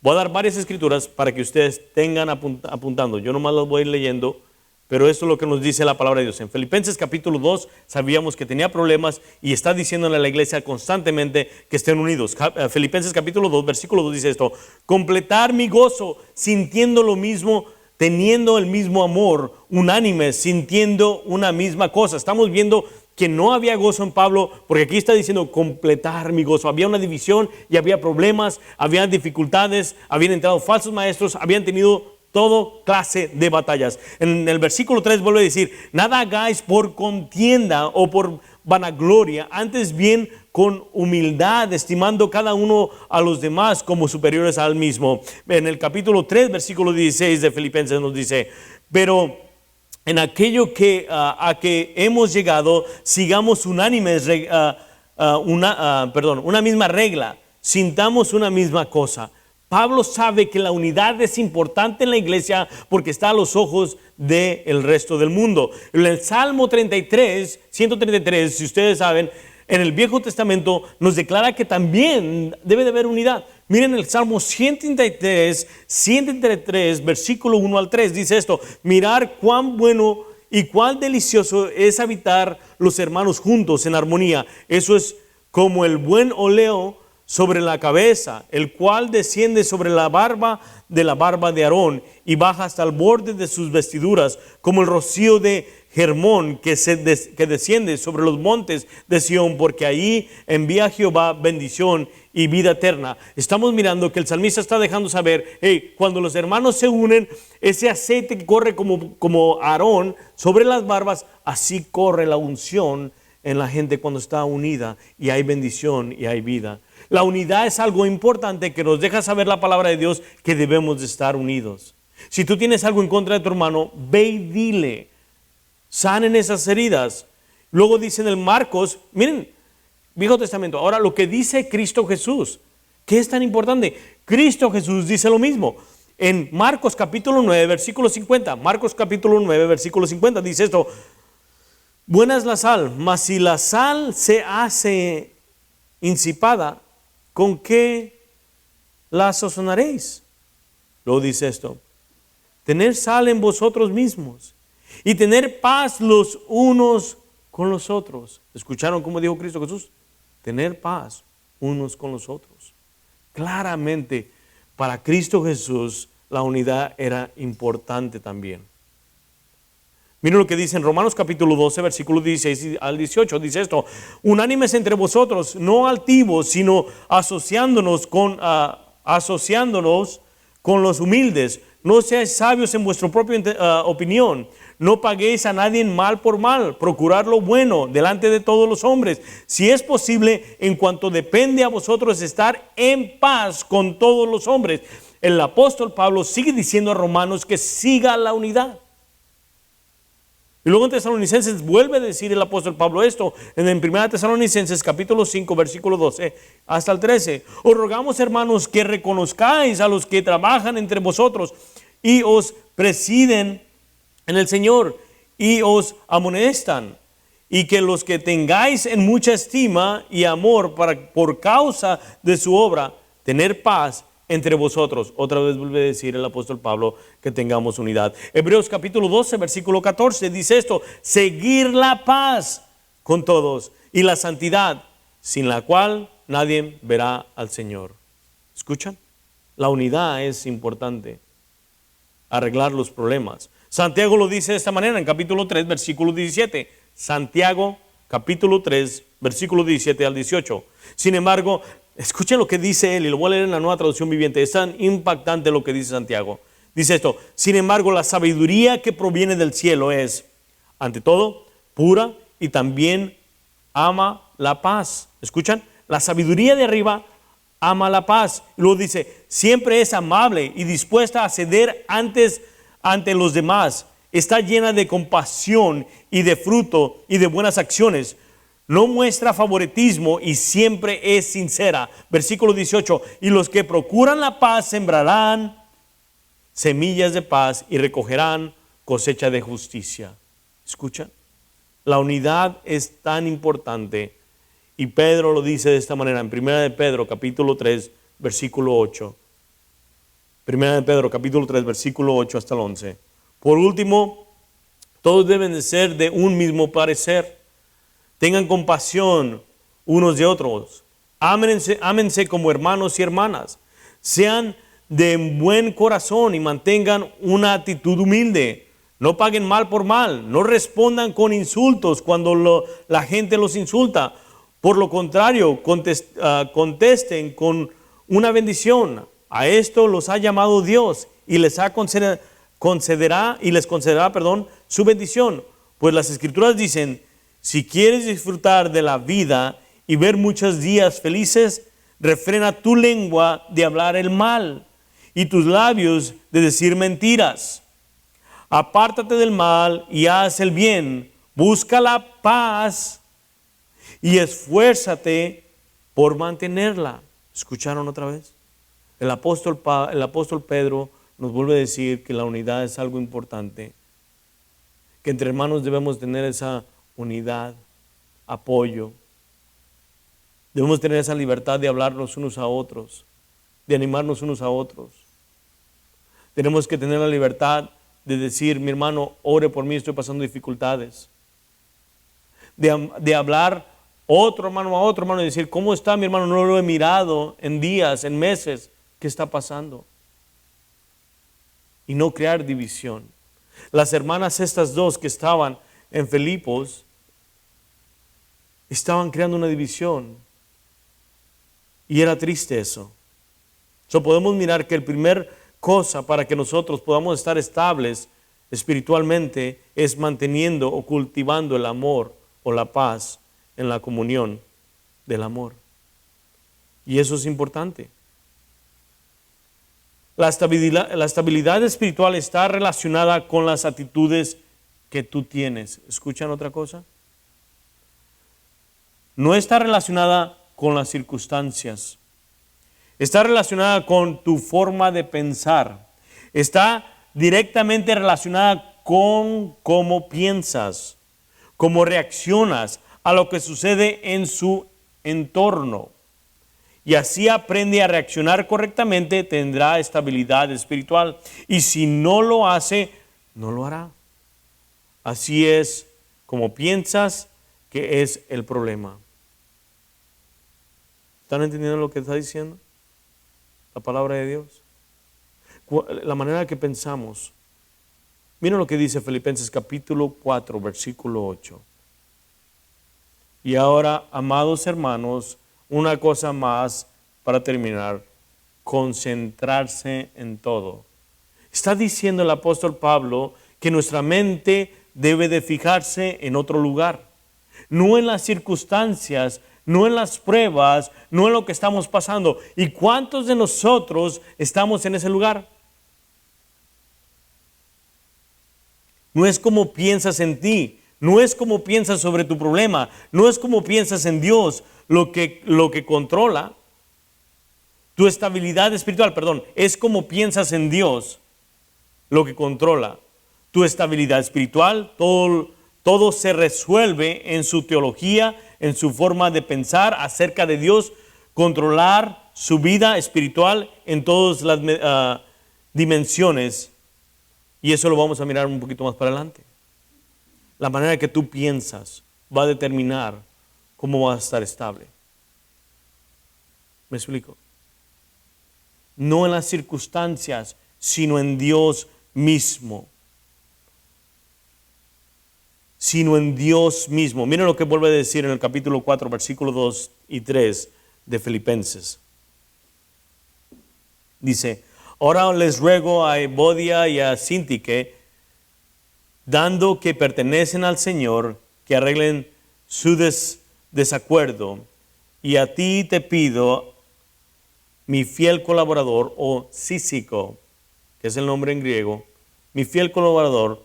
B: voy a dar varias escrituras para que ustedes tengan apuntando. Yo nomás las voy a ir leyendo, pero esto es lo que nos dice la palabra de Dios. En Filipenses capítulo 2 sabíamos que tenía problemas y está diciéndole a la iglesia constantemente que estén unidos. Filipenses capítulo 2, versículo 2 dice esto: completar mi gozo sintiendo lo mismo, teniendo el mismo amor, unánimes, sintiendo una misma cosa. Estamos viendo que no había gozo en Pablo, porque aquí está diciendo completar mi gozo. Había una división y había problemas, había dificultades, habían entrado falsos maestros, habían tenido todo clase de batallas. En el versículo 3 vuelve a decir: nada hagáis por contienda o por vanagloria, antes bien con humildad, estimando cada uno a los demás como superiores al mismo. En el capítulo 3, versículo 16 de Filipenses nos dice: pero en aquello a que hemos llegado, sigamos unánimes, una misma regla, sintamos una misma cosa. Pablo sabe que la unidad es importante en la iglesia porque está a los ojos del resto del mundo. En el Salmo 133, si ustedes saben, en el Viejo Testamento nos declara que también debe de haber unidad. Miren el Salmo 133, versículo 1 al 3, dice esto: mirar cuán bueno y cuán delicioso es habitar los hermanos juntos en armonía. Eso es como el buen óleo sobre la cabeza, el cual desciende sobre la barba de Aarón y baja hasta el borde de sus vestiduras, como el rocío de Hermón que desciende sobre los montes de Sión, porque ahí envía Jehová bendición y vida eterna. Estamos mirando que el salmista está dejando saber, cuando los hermanos se unen, ese aceite que corre como Aarón sobre las barbas, así corre la unción en la gente cuando está unida y hay bendición y hay vida. La unidad es algo importante que nos deja saber la palabra de Dios, que debemos de estar unidos. Si tú tienes algo en contra de tu hermano, ve y dile, sanen esas heridas. Luego dice en el Marcos, miren, Viejo Testamento, ahora lo que dice Cristo Jesús, ¿qué es tan importante? Cristo Jesús dice lo mismo. En Marcos capítulo 9, versículo 50, Marcos capítulo 9, versículo 50, dice esto: buena es la sal, mas si la sal se hace insípida, ¿con qué la sazonaréis? Luego dice esto: tener sal en vosotros mismos y tener paz los unos con los otros. ¿Escucharon cómo dijo Cristo Jesús? Tener paz unos con los otros. Claramente, para Cristo Jesús, la unidad era importante también. Miren lo que dice en Romanos capítulo 12, versículos 16 al 18. Dice esto: unánimes entre vosotros, no altivos, sino asociándonos con los humildes. No seáis sabios en vuestra propia opinión. No paguéis a nadie mal por mal. Procurad lo bueno delante de todos los hombres. Si es posible, en cuanto depende a vosotros, estar en paz con todos los hombres. El apóstol Pablo sigue diciendo a Romanos que siga la unidad. Y luego en Tesalonicenses vuelve a decir el apóstol Pablo esto, en 1 Tesalonicenses capítulo 5, versículo 12 hasta el 13. Os rogamos, hermanos, que reconozcáis a los que trabajan entre vosotros y os presiden en el Señor y os amonestan, y que los que tengáis en mucha estima y amor por causa de su obra, tener paz entre vosotros. Otra vez vuelve a decir el apóstol Pablo que tengamos unidad. Hebreos capítulo 12, versículo 14 dice esto: seguir la paz con todos y la santidad, sin la cual nadie verá al Señor. ¿Escuchan? La unidad es importante. Arreglar los problemas. Santiago lo dice de esta manera en capítulo 3, versículo 17. Santiago capítulo 3, versículo 17 al 18. Sin embargo, escuchen lo que dice él, y lo voy a leer en la Nueva Traducción Viviente. Es tan impactante lo que dice Santiago. Dice esto: sin embargo, la sabiduría que proviene del cielo es, ante todo, pura y también ama la paz. ¿Escuchan? La sabiduría de arriba ama la paz. Y luego dice: siempre es amable y dispuesta a ceder ante los demás. Está llena de compasión y de fruto y de buenas acciones. No muestra favoritismo y siempre es sincera. Versículo 18. Y los que procuran la paz sembrarán semillas de paz y recogerán cosecha de justicia. ¿Escuchan? La unidad es tan importante. Y Pedro lo dice de esta manera en 1 de Pedro capítulo 3 versículo 8. 1 de Pedro capítulo 3 versículo 8 hasta el 11. Por último, todos deben de ser de un mismo parecer. Tengan compasión unos de otros. Ámense como hermanos y hermanas. Sean de buen corazón y mantengan una actitud humilde. No paguen mal por mal. No respondan con insultos cuando la gente los insulta. Por lo contrario, contesten con una bendición. A esto los ha llamado Dios y les concederá su bendición. Pues las Escrituras dicen: si quieres disfrutar de la vida y ver muchos días felices, refrena tu lengua de hablar el mal y tus labios de decir mentiras. Apártate del mal y haz el bien. Busca la paz y esfuérzate por mantenerla. ¿Escucharon otra vez? El apóstol Pedro nos vuelve a decir que la unidad es algo importante, que entre hermanos debemos tener esa unidad, apoyo. Debemos tener esa libertad de hablarnos unos a otros, de animarnos unos a otros. Tenemos que tener la libertad de decir, mi hermano, ore por mí, estoy pasando dificultades. De hablar otro hermano a otro hermano y decir, ¿cómo está mi hermano? No lo he mirado en días, en meses. ¿Qué está pasando? Y no crear división. Las hermanas estas dos que estaban en Filipos estaban creando una división. Y era triste eso. Podemos mirar que el primer cosa para que nosotros podamos estar estables espiritualmente es manteniendo o cultivando el amor o la paz en la comunión del amor. Y eso es importante. La estabilidad espiritual está relacionada con las actitudes que tú tienes. ¿Escuchan otra cosa? No está relacionada con las circunstancias. Está relacionada con tu forma de pensar. Está directamente relacionada con cómo piensas, cómo reaccionas a lo que sucede en su entorno. Y así aprende a reaccionar correctamente, tendrá estabilidad espiritual. Y si no lo hace, no lo hará. Así es como piensas que es el problema. ¿Están entendiendo lo que está diciendo la palabra de Dios? La manera que pensamos. Miren lo que dice Filipenses capítulo 4, versículo 8. Y ahora, amados hermanos, una cosa más para terminar, concentrarse en todo. Está diciendo el apóstol Pablo que nuestra mente debe de fijarse en otro lugar, no en las circunstancias, no en las pruebas, no en lo que estamos pasando. ¿Y cuántos de nosotros estamos en ese lugar? No es como piensas en ti, no es como piensas sobre tu problema, no es como piensas en Dios lo que controla tu estabilidad espiritual, es como piensas en Dios lo que controla tu estabilidad espiritual. Todo se resuelve en su teología, en su forma de pensar acerca de Dios, controlar su vida espiritual en todas las dimensiones. Y eso lo vamos a mirar un poquito más para adelante. La manera que tú piensas va a determinar cómo vas a estar estable. ¿Me explico? No en las circunstancias, sino en Dios mismo. Sino en Dios mismo. Miren lo que vuelve a decir en el capítulo 4, versículos 2 y 3 de Filipenses. Dice, ahora les ruego a Evodia y a Síntique, dando que pertenecen al Señor, que arreglen su desacuerdo. Y a ti te pido, mi fiel colaborador, o Sísico, que es el nombre en griego, mi fiel colaborador,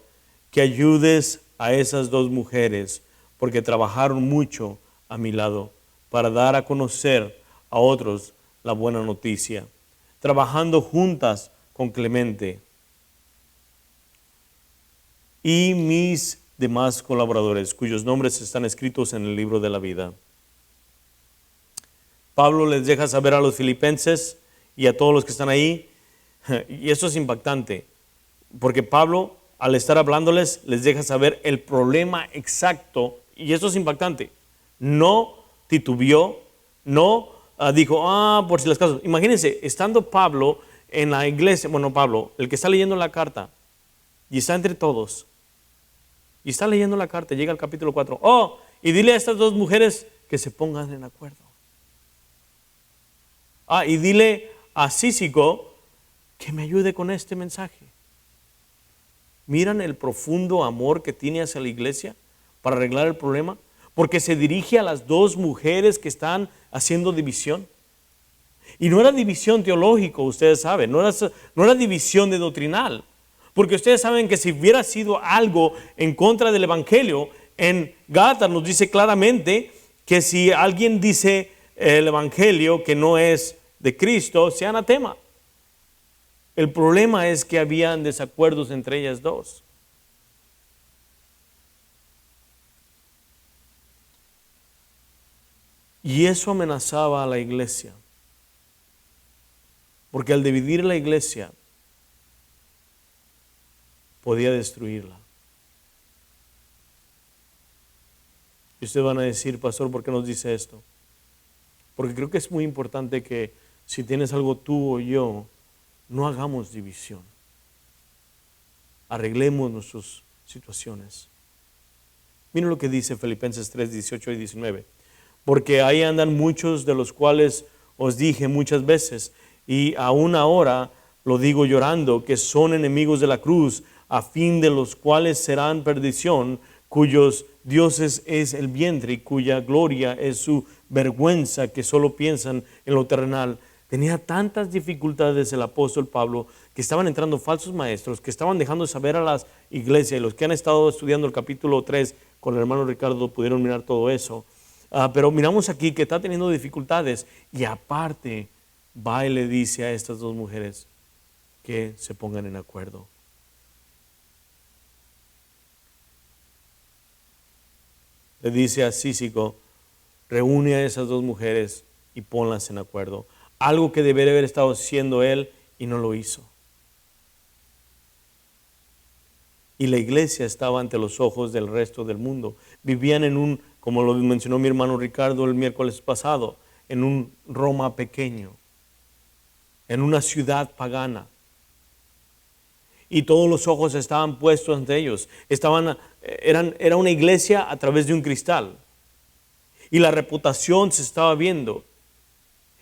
B: que ayudes a esas dos mujeres, porque trabajaron mucho a mi lado para dar a conocer a otros la buena noticia, trabajando juntas con Clemente y mis demás colaboradores, cuyos nombres están escritos en el libro de la vida. Pablo les deja saber a los filipenses y a todos los que están ahí, y eso es impactante, porque Pablo, al estar hablándoles, les deja saber el problema exacto, y eso es impactante. No titubeó, no dijo, por si las cosas. Imagínense, estando Pablo en la iglesia, Pablo, el que está leyendo la carta, y está entre todos, y está leyendo la carta, llega al capítulo 4, y dile a estas dos mujeres que se pongan en acuerdo. Y dile a Sísico que me ayude con este mensaje. ¿Miran el profundo amor que tiene hacia la iglesia para arreglar el problema? Porque se dirige a las dos mujeres que están haciendo división. Y no era división teológica, ustedes saben, no era división de doctrinal. Porque ustedes saben que si hubiera sido algo en contra del evangelio, en Gálatas nos dice claramente que si alguien dice el evangelio que no es de Cristo, sea anatema. El problema es que habían desacuerdos entre ellas dos. Y eso amenazaba a la iglesia. Porque al dividir la iglesia, podía destruirla. Y ustedes van a decir, pastor, ¿por qué nos dice esto? Porque creo que es muy importante que si tienes algo tú o yo, no hagamos división. Arreglemos nuestras situaciones. Miren lo que dice Filipenses 3, 18 y 19. Porque ahí andan muchos de los cuales os dije muchas veces, y aún ahora lo digo llorando, que son enemigos de la cruz, a fin de los cuales serán perdición, cuyos dioses es el vientre y cuya gloria es su vergüenza, que solo piensan en lo terrenal. Tenía tantas dificultades el apóstol Pablo, que estaban entrando falsos maestros, que estaban dejando saber a las iglesias, y los que han estado estudiando el capítulo 3 con el hermano Ricardo pudieron mirar todo eso. Pero miramos aquí que está teniendo dificultades, y aparte va y le dice a estas dos mujeres que se pongan en acuerdo. Le dice a Cícico, reúne a esas dos mujeres y ponlas en acuerdo. Algo que debería haber estado haciendo él y no lo hizo. Y la iglesia estaba ante los ojos del resto del mundo. Vivían en un, como lo mencionó mi hermano Ricardo el miércoles pasado, en un Roma pequeño, en una ciudad pagana. Y todos los ojos estaban puestos ante ellos. Era una iglesia a través de un cristal. Y la reputación se estaba viendo.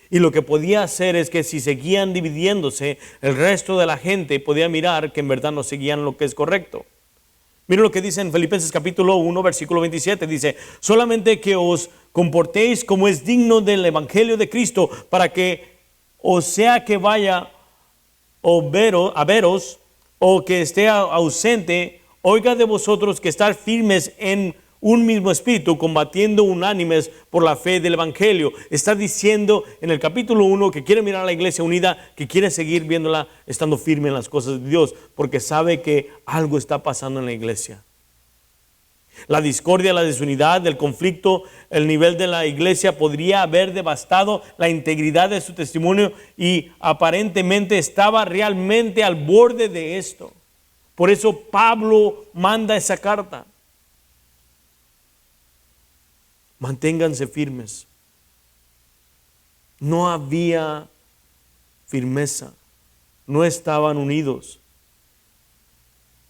B: Y lo que podía hacer es que si seguían dividiéndose, el resto de la gente podía mirar que en verdad no seguían lo que es correcto. Miren lo que dice en Filipenses capítulo 1, versículo 27. Dice, solamente que os comportéis como es digno del evangelio de Cristo, para que, o sea que vaya a veros, o que esté ausente, oiga de vosotros que estar firmes en un mismo espíritu, combatiendo unánimes por la fe del evangelio. Está diciendo en el capítulo 1 que quiere mirar a la iglesia unida, que quiere seguir viéndola estando firme en las cosas de Dios, porque sabe que algo está pasando en la iglesia. La discordia, la desunidad, el conflicto, el nivel de la iglesia podría haber devastado la integridad de su testimonio, y aparentemente estaba realmente al borde de esto. Por eso Pablo manda esa carta. Manténganse firmes. No había firmeza. No estaban unidos.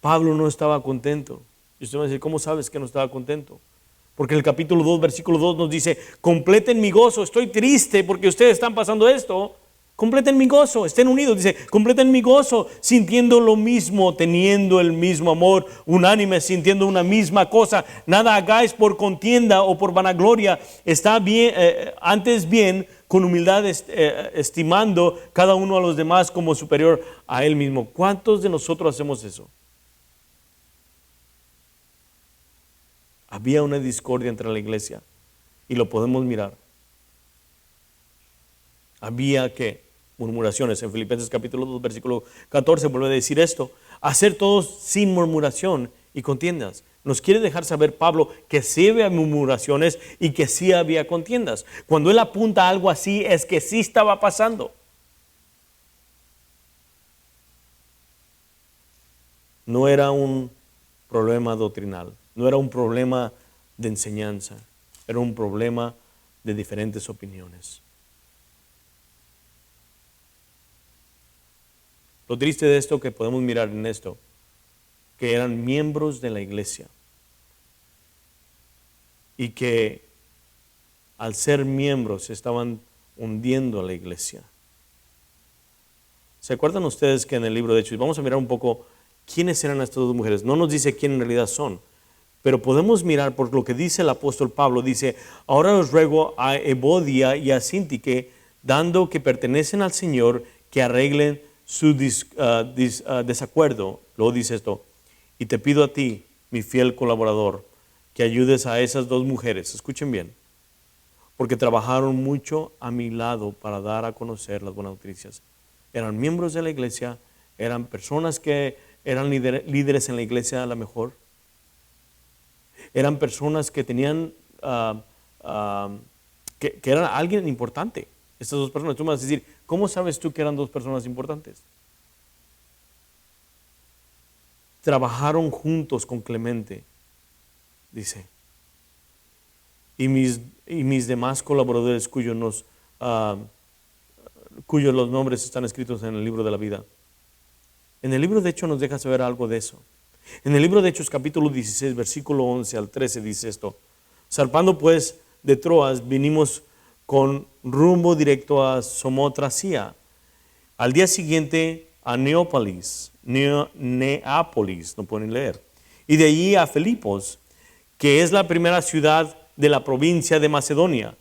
B: Pablo no estaba contento. Y usted va a decir, ¿cómo sabes que no estaba contento? Porque en el capítulo 2, versículo 2 nos dice, completen mi gozo, estoy triste porque ustedes están pasando esto. Completen mi gozo, estén unidos. Dice, completen mi gozo, sintiendo lo mismo, teniendo el mismo amor, unánimes, sintiendo una misma cosa. Nada hagáis por contienda o por vanagloria. Está bien, antes bien, con humildad, estimando cada uno a los demás como superior a él mismo. ¿Cuántos de nosotros hacemos eso? Había una discordia entre la iglesia y lo podemos mirar. Había murmuraciones. En Filipenses capítulo 2, versículo 14 vuelve a decir esto: hacer todos sin murmuración y contiendas. Nos quiere dejar saber Pablo que sí había murmuraciones y que sí había contiendas. Cuando él apunta a algo así, es que sí estaba pasando. No era un problema doctrinal, no era un problema de enseñanza, era un problema de diferentes opiniones. Lo triste de esto que podemos mirar en esto, que eran miembros de la iglesia y que al ser miembros estaban hundiendo a la iglesia. ¿Se acuerdan ustedes que en el libro de Hechos, vamos a mirar un poco quiénes eran estas dos mujeres? No nos dice quién en realidad son, pero podemos mirar por lo que dice el apóstol Pablo. Dice, ahora os ruego a Evodia y a Síntique, dando que pertenecen al Señor, que arreglen su desacuerdo. Luego dice esto, y te pido a ti, mi fiel colaborador, que ayudes a esas dos mujeres, escuchen bien, porque trabajaron mucho a mi lado para dar a conocer las buenas noticias. Eran miembros de la iglesia, eran personas que eran líderes en la iglesia a lo mejor. Eran personas que tenían, que eran alguien importante. Estas dos personas, tú me vas a decir, ¿cómo sabes tú que eran dos personas importantes? Trabajaron juntos con Clemente, dice. Y mis demás colaboradores cuyos los nombres están escritos en el libro de la vida. En el libro de Hechos nos deja saber algo de eso. En el libro de Hechos capítulo 16, versículo 11 al 13 dice esto. Zarpando pues de Troas, vinimos con rumbo directo a Samotracia. Al día siguiente a Neápolis, no pueden leer. Y de allí a Filipos, que es la primera ciudad de la provincia de Macedonia,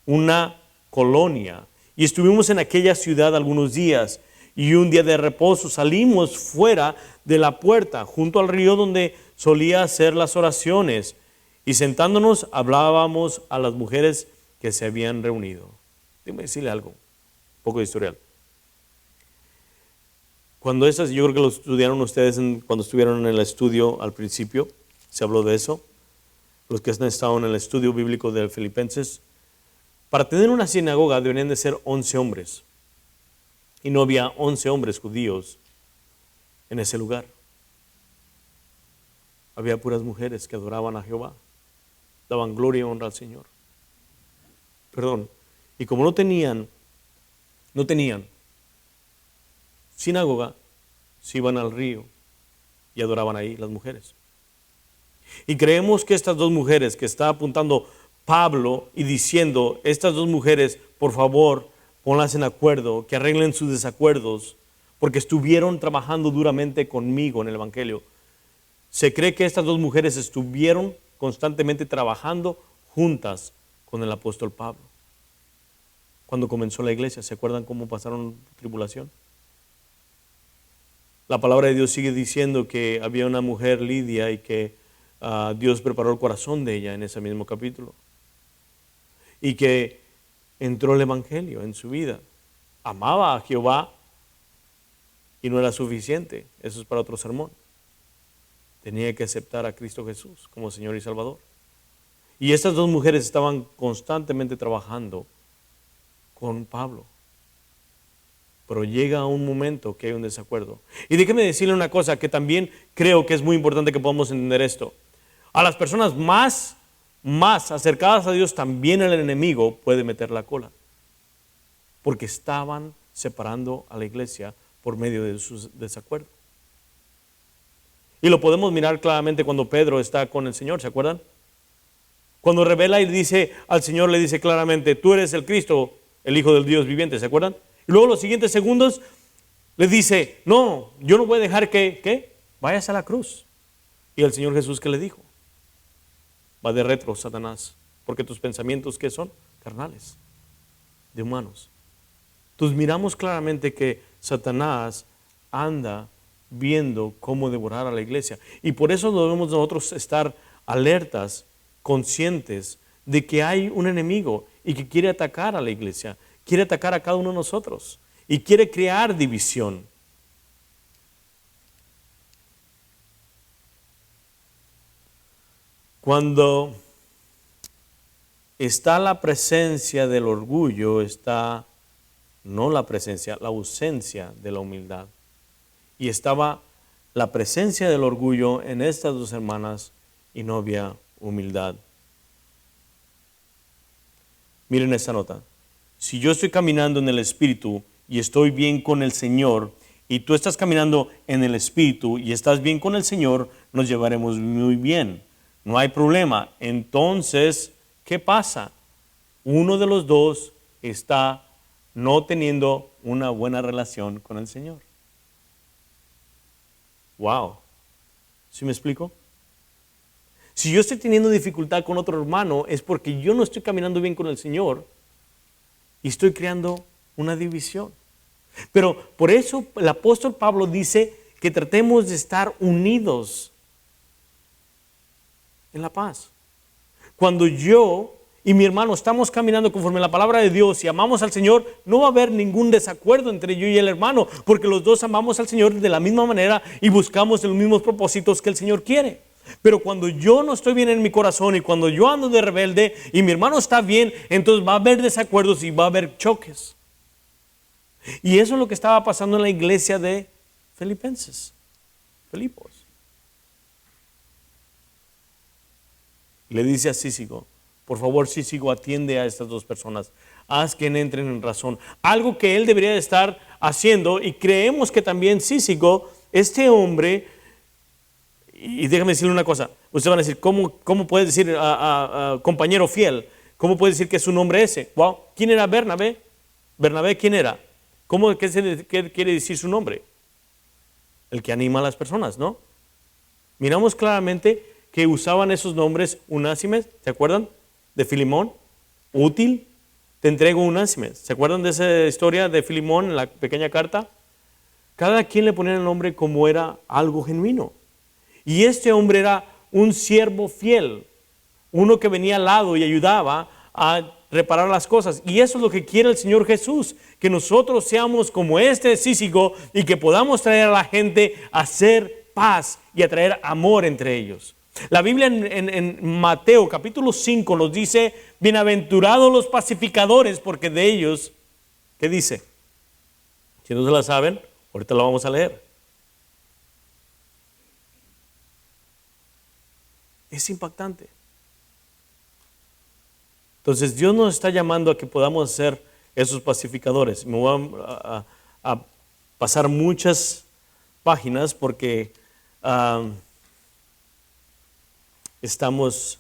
B: una colonia. Y estuvimos en aquella ciudad algunos días, y un día de reposo salimos fuera de la puerta, junto al río donde solía hacer las oraciones, y sentándonos hablábamos a las mujeres que se habían reunido. Déjame decirle algo, un poco de historial. Cuando yo creo que lo estudiaron ustedes cuando estuvieron en el estudio al principio, se habló de eso. Los que han estado en el estudio bíblico de Filipenses, para tener una sinagoga deberían de ser 11 hombres. Y no había 11 hombres judíos en ese lugar. Había puras mujeres que adoraban a Jehová, daban gloria y honra al Señor. Perdón. Y como no tenían sinagoga, se iban al río y adoraban ahí las mujeres. Y creemos que estas dos mujeres que está apuntando Pablo y diciendo, estas dos mujeres, por favor, ponlas en acuerdo, que arreglen sus desacuerdos, porque estuvieron trabajando duramente conmigo en el Evangelio. Se cree que estas dos mujeres estuvieron constantemente trabajando juntas con el apóstol Pablo. Cuando comenzó la iglesia, ¿se acuerdan cómo pasaron tribulación? La palabra de Dios sigue diciendo que había una mujer, Lidia, y que Dios preparó el corazón de ella en ese mismo capítulo. Y que entró el Evangelio en su vida. Amaba a Jehová y no era suficiente. Eso es para otro sermón. Tenía que aceptar a Cristo Jesús como Señor y Salvador. Y estas dos mujeres estaban constantemente trabajando con Pablo. Pero llega un momento que hay un desacuerdo. Y déjeme decirle una cosa que también creo que es muy importante que podamos entender esto. A las personas más acercadas a Dios también el enemigo puede meter la cola. Porque estaban separando a la iglesia por medio de sus desacuerdos. Y lo podemos mirar claramente cuando Pedro está con el Señor, ¿se acuerdan? Cuando revela y dice al Señor, le dice claramente, tú eres el Cristo, el Hijo del Dios viviente, ¿se acuerdan? Y luego los siguientes segundos le dice, no, yo no voy a dejar que vayas a la cruz. Y el Señor Jesús, ¿qué le dijo? Va de retro, Satanás, porque tus pensamientos, ¿qué son? Carnales, de humanos. Entonces miramos claramente que Satanás anda viendo cómo devorar a la iglesia. Y por eso debemos nosotros estar alertas, conscientes de que hay un enemigo y que quiere atacar a la iglesia, quiere atacar a cada uno de nosotros y quiere crear división. Cuando está la presencia del orgullo, está no la presencia, la ausencia de la humildad. Y estaba la presencia del orgullo en estas dos hermanas y no había humildad. Miren esta nota. Si yo estoy caminando en el Espíritu y estoy bien con el Señor, y tú estás caminando en el Espíritu y estás bien con el Señor, nos llevaremos muy bien. No hay problema. Entonces, ¿qué pasa? Uno de los dos está no teniendo una buena relación con el Señor. Wow. ¿Sí me explico? Si yo estoy teniendo dificultad con otro hermano, es porque yo no estoy caminando bien con el Señor y estoy creando una división. Pero por eso el apóstol Pablo dice que tratemos de estar unidos en la paz. Cuando yo y mi hermano estamos caminando conforme a la palabra de Dios y amamos al Señor, no va a haber ningún desacuerdo entre yo y el hermano, porque los dos amamos al Señor de la misma manera y buscamos los mismos propósitos que el Señor quiere. Pero cuando yo no estoy bien en mi corazón y cuando yo ando de rebelde y mi hermano está bien, entonces va a haber desacuerdos y va a haber choques. Y eso es lo que estaba pasando en la iglesia de Filipos. Le dice a Cícigo: por favor, Cícigo, atiende a estas dos personas, haz que entren en razón. Algo que él debería de estar haciendo, y creemos que también Cícigo, este hombre, y déjame decirle una cosa, ustedes van a decir, ¿cómo puede decir a compañero fiel? ¿Cómo puede decir que es un hombre ese? Wow, ¿quién era Bernabé? ¿Bernabé quién era? ¿Qué quiere decir su nombre? El que anima a las personas, ¿no? Miramos claramente que usaban esos nombres: unánimes, ¿se acuerdan? De Filimón, útil, te entrego unánimes. ¿Se acuerdan de esa historia de Filimón en la pequeña carta? Cada quien le ponía el nombre como era algo genuino. Y este hombre era un siervo fiel, uno que venía al lado y ayudaba a reparar las cosas. Y eso es lo que quiere el Señor Jesús, que nosotros seamos como este Cícigo y que podamos traer a la gente a hacer paz y a traer amor entre ellos. La Biblia en Mateo capítulo 5 nos dice: bienaventurados los pacificadores, porque de ellos, ¿qué dice? Si no se la saben, ahorita la vamos a leer. Es impactante. Entonces Dios nos está llamando a que podamos ser esos pacificadores. Me voy a pasar muchas páginas porque estamos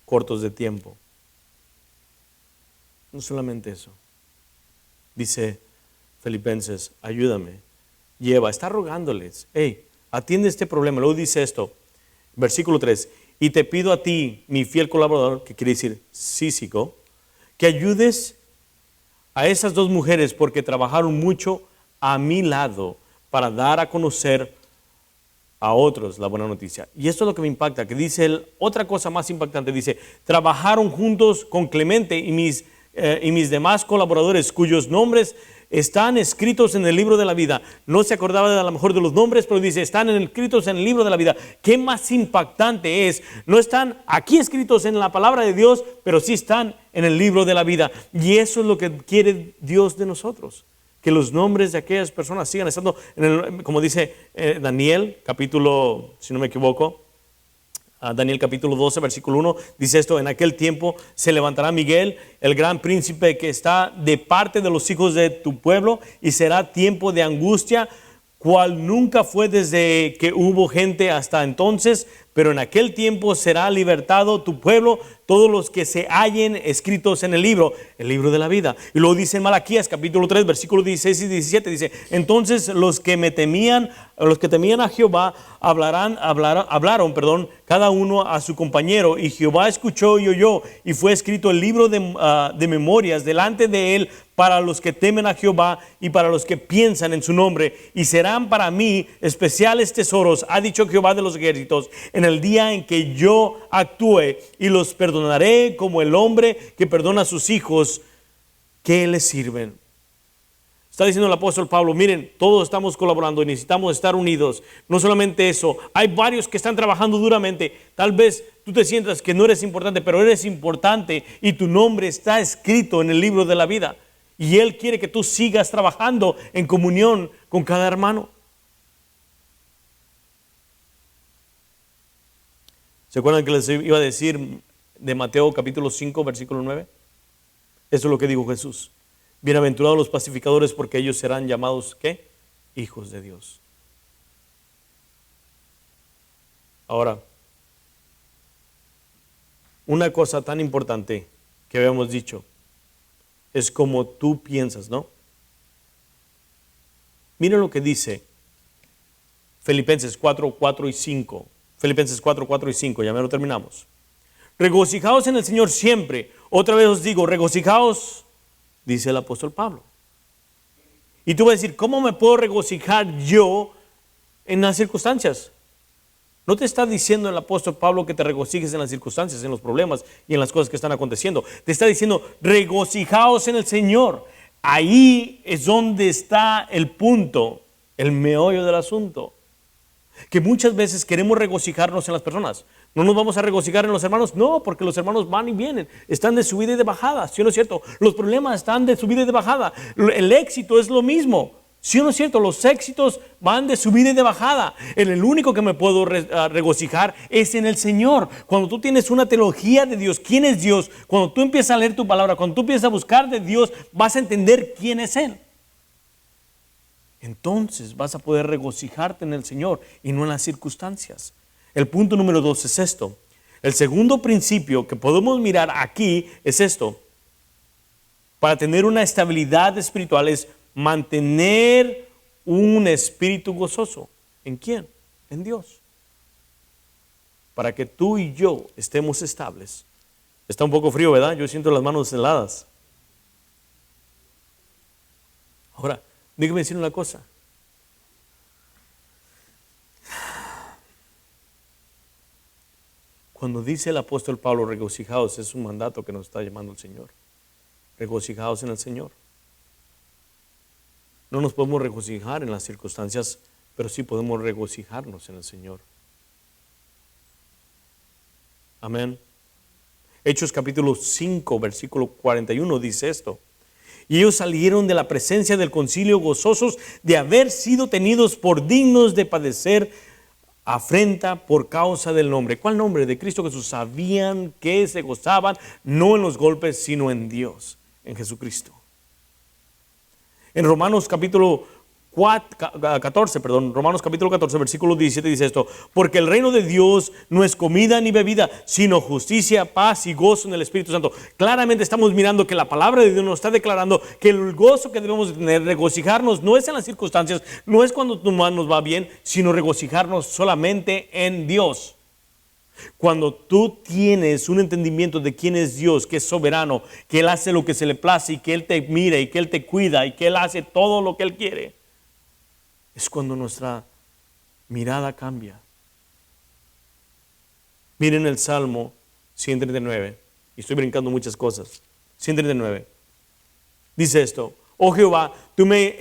B: cortos de tiempo. No solamente eso. Dice Filipenses: ayúdame, lleva, está rogándoles, hey, atiende este problema. Luego dice esto, versículo 3: y te pido a ti, mi fiel colaborador, que quiere decir Cícigo, que ayudes a esas dos mujeres, porque trabajaron mucho a mi lado para dar a conocer a otros la buena noticia. Y esto es lo que me impacta, que dice él, otra cosa más impactante, dice: trabajaron juntos con Clemente y mis demás colaboradores, cuyos nombres están escritos en el libro de la vida. No se acordaba a lo mejor de los nombres, pero dice: están escritos en el libro de la vida. ¿Qué más impactante es? No están aquí escritos en la palabra de Dios, pero sí están en el libro de la vida. Y eso es lo que quiere Dios de nosotros, que los nombres de aquellas personas sigan estando como dice Daniel capítulo, si no me equivoco, Daniel capítulo 12 versículo 1, dice esto: en aquel tiempo se levantará Miguel, el gran príncipe que está de parte de los hijos de tu pueblo, y será tiempo de angustia, cual nunca fue desde que hubo gente hasta entonces, pero en aquel tiempo será libertado tu pueblo, todos los que se hallen escritos en el libro de la vida. Y luego dice en Malaquías capítulo 3 versículos 16 y 17, dice: entonces los que temían a Jehová hablaron, cada uno a su compañero, y Jehová escuchó y oyó, y fue escrito el libro de memorias delante de él para los que temen a Jehová y para los que piensan en su nombre, y serán para mí especiales tesoros, ha dicho Jehová de los ejércitos, en el día en que yo actúe, y los perdonaré como el hombre que perdona a sus hijos que le sirven. Está diciendo el apóstol Pablo: miren, todos estamos colaborando y necesitamos estar unidos. No solamente eso, hay varios que están trabajando duramente. Tal vez tú te sientas que no eres importante, pero eres importante y tu nombre está escrito en el libro de la vida. Y Él quiere que tú sigas trabajando en comunión con cada hermano. ¿Se acuerdan que les iba a decir de Mateo capítulo 5 versículo 9? Eso es lo que dijo Jesús: bienaventurados los pacificadores, porque ellos serán llamados, ¿qué? Hijos de Dios. Ahora, una cosa tan importante que habíamos dicho es como tú piensas, ¿no? Miren lo que dice Filipenses 4, 4 y 5. Filipenses 4, 4 y 5, ya me lo terminamos. Regocijaos en el Señor siempre. Otra vez os digo, regocijaos, dice el apóstol Pablo. Y tú vas a decir: ¿cómo me puedo regocijar yo en las circunstancias? No te está diciendo el apóstol Pablo que te regocijes en las circunstancias, en los problemas y en las cosas que están aconteciendo. Te está diciendo, regocijaos en el Señor. Ahí es donde está el punto, el meollo del asunto. Que muchas veces queremos regocijarnos en las personas. ¿No nos vamos a regocijar en los hermanos? No, porque los hermanos van y vienen. Están de subida y de bajada, ¿sí o no es cierto? Los problemas están de subida y de bajada. El éxito es lo mismo. ¿Sí o no es cierto? Los éxitos van de subida y de bajada. En el único que me puedo regocijar es en el Señor. Cuando tú tienes una teología de Dios, ¿quién es Dios? Cuando tú empiezas a leer tu palabra, cuando tú empiezas a buscar de Dios, vas a entender quién es Él. Entonces vas a poder regocijarte en el Señor y no en las circunstancias. El punto número 2 es esto. El segundo principio que podemos mirar aquí es esto. Para tener una estabilidad espiritual es mantener un espíritu gozoso. ¿En quién? En Dios. Para que tú y yo estemos estables. Está un poco frío, ¿verdad? Yo siento las manos heladas. Ahora, déjeme decir una cosa. Cuando dice el apóstol Pablo, regocijaos, es un mandato que nos está llamando el Señor. Regocijaos en el Señor. No nos podemos regocijar en las circunstancias, pero sí podemos regocijarnos en el Señor. Amén. Hechos capítulo 5, versículo 41 dice esto. Y ellos salieron de la presencia del concilio gozosos de haber sido tenidos por dignos de padecer afrenta por causa del nombre. ¿Cuál nombre? De Cristo Jesús. Sabían que se gozaban no en los golpes, sino en Dios, en Jesucristo. En Romanos capítulo 14, versículo 17 dice esto: porque el reino de Dios no es comida ni bebida, sino justicia, paz y gozo en el Espíritu Santo. Claramente estamos mirando que la palabra de Dios nos está declarando que el gozo que debemos de tener, regocijarnos, no es en las circunstancias, no es cuando nos va bien, sino regocijarnos solamente en Dios. Cuando tú tienes un entendimiento de quién es Dios, que es soberano, que Él hace lo que se le place y que Él te mira y que Él te cuida y que Él hace todo lo que Él quiere, es cuando nuestra mirada cambia. Miren el Salmo 139, y estoy brincando muchas cosas. 139. Dice esto: oh Jehová, tú me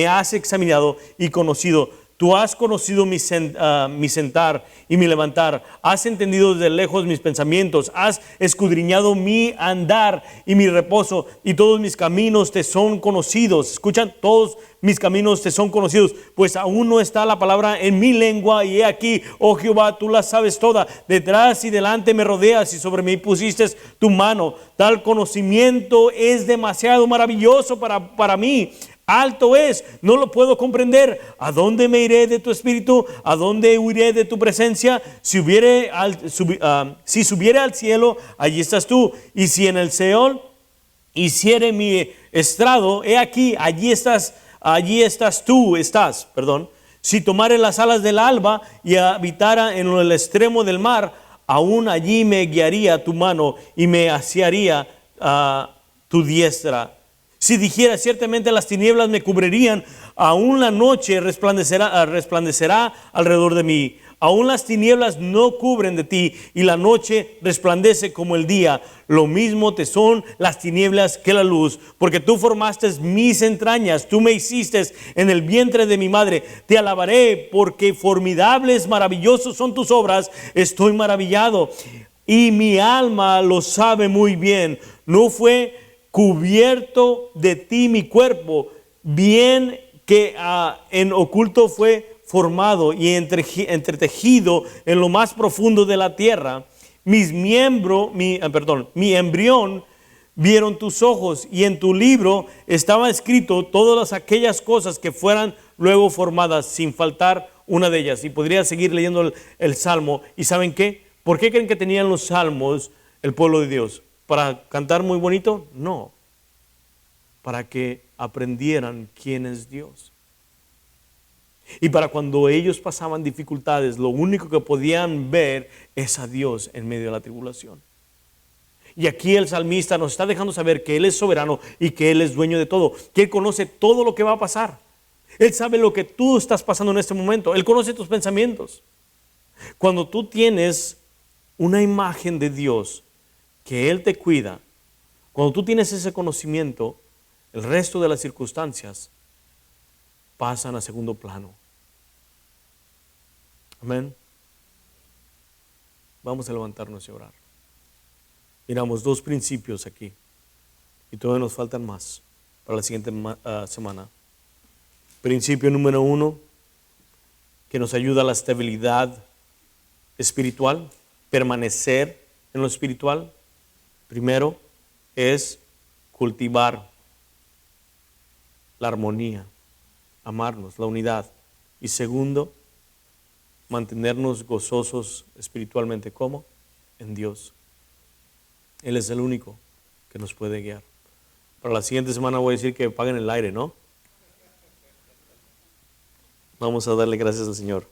B: has examinado y conocido. Tú has conocido mi sentar y mi levantar. Has entendido desde lejos mis pensamientos. Has escudriñado mi andar y mi reposo. Y todos mis caminos te son conocidos. Escuchan, todos mis caminos te son conocidos. Pues aún no está la palabra en mi lengua. Y he aquí, oh Jehová, tú la sabes toda. Detrás y delante me rodeas y sobre mí pusiste tu mano. Tal conocimiento es demasiado maravilloso para mí. Alto es, no lo puedo comprender. ¿A dónde me iré de tu espíritu? ¿A dónde huiré de tu presencia? Si subiere al cielo, allí estás tú. Y si en el Seol hiciere mi estrado, he aquí, allí estás tú. Si tomare las alas del alba y habitara en el extremo del mar, aún allí me guiaría tu mano y me asiaría tu diestra. Si dijera, ciertamente las tinieblas me cubrirían, aún la noche resplandecerá alrededor de mí. Aún las tinieblas no cubren de ti y la noche resplandece como el día. Lo mismo te son las tinieblas que la luz, porque tú formaste mis entrañas, tú me hiciste en el vientre de mi madre. Te alabaré porque formidables, maravillosos son tus obras. Estoy maravillado y mi alma lo sabe muy bien. No fue cubierto de ti mi cuerpo, bien que en oculto fue formado y entretejido en lo más profundo de la tierra. Mi embrión vieron tus ojos, y en tu libro estaba escrito todas aquellas cosas que fueran luego formadas, sin faltar una de ellas. Y podría seguir leyendo el Salmo. ¿Y saben qué? ¿Por qué creen que tenían los salmos el pueblo de Dios? ¿Para cantar muy bonito? No. Para que aprendieran quién es Dios. Y para cuando ellos pasaban dificultades, lo único que podían ver es a Dios en medio de la tribulación. Y aquí el salmista nos está dejando saber que Él es soberano y que Él es dueño de todo, que Él conoce todo lo que va a pasar. Él sabe lo que tú estás pasando en este momento. Él conoce tus pensamientos. Cuando tú tienes una imagen de Dios, que Él te cuida, cuando tú tienes ese conocimiento, el resto de las circunstancias pasan a segundo plano. Amén. Vamos a levantarnos y orar. Miramos 2 principios aquí y todavía nos faltan más para la siguiente semana. Principio número 1, que nos ayuda a la estabilidad espiritual, permanecer en lo espiritual. Primero es cultivar la armonía, amarnos, la unidad. Y segundo, mantenernos gozosos espiritualmente. ¿Cómo? En Dios. Él es el único que nos puede guiar. Para la siguiente semana voy a decir que apaguen el aire, ¿no? Vamos a darle gracias al Señor.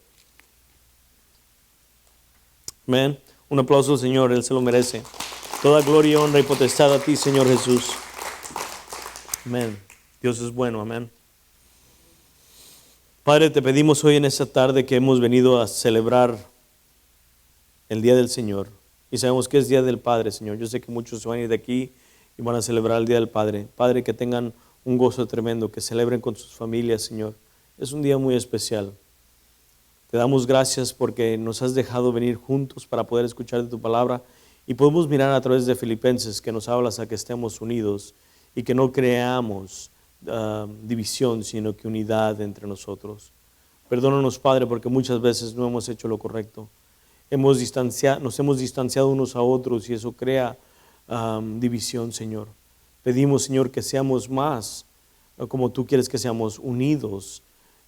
B: Amén. Un aplauso al Señor, Él se lo merece. Toda gloria, honra y potestad a ti, Señor Jesús. Amén. Dios es bueno, amén. Padre, te pedimos hoy en esta tarde que hemos venido a celebrar el Día del Señor. Y sabemos que es Día del Padre, Señor. Yo sé que muchos se van a ir de aquí y van a celebrar el Día del Padre. Padre, que tengan un gozo tremendo, que celebren con sus familias, Señor. Es un día muy especial. Te damos gracias porque nos has dejado venir juntos para poder escuchar de tu palabra y podemos mirar a través de Filipenses que nos hablas a que estemos unidos y que no creamos división, sino que unidad entre nosotros. Perdónanos, Padre, porque muchas veces no hemos hecho lo correcto. Nos hemos distanciado unos a otros y eso crea división, Señor. Pedimos, Señor, que seamos más como tú quieres que seamos, unidos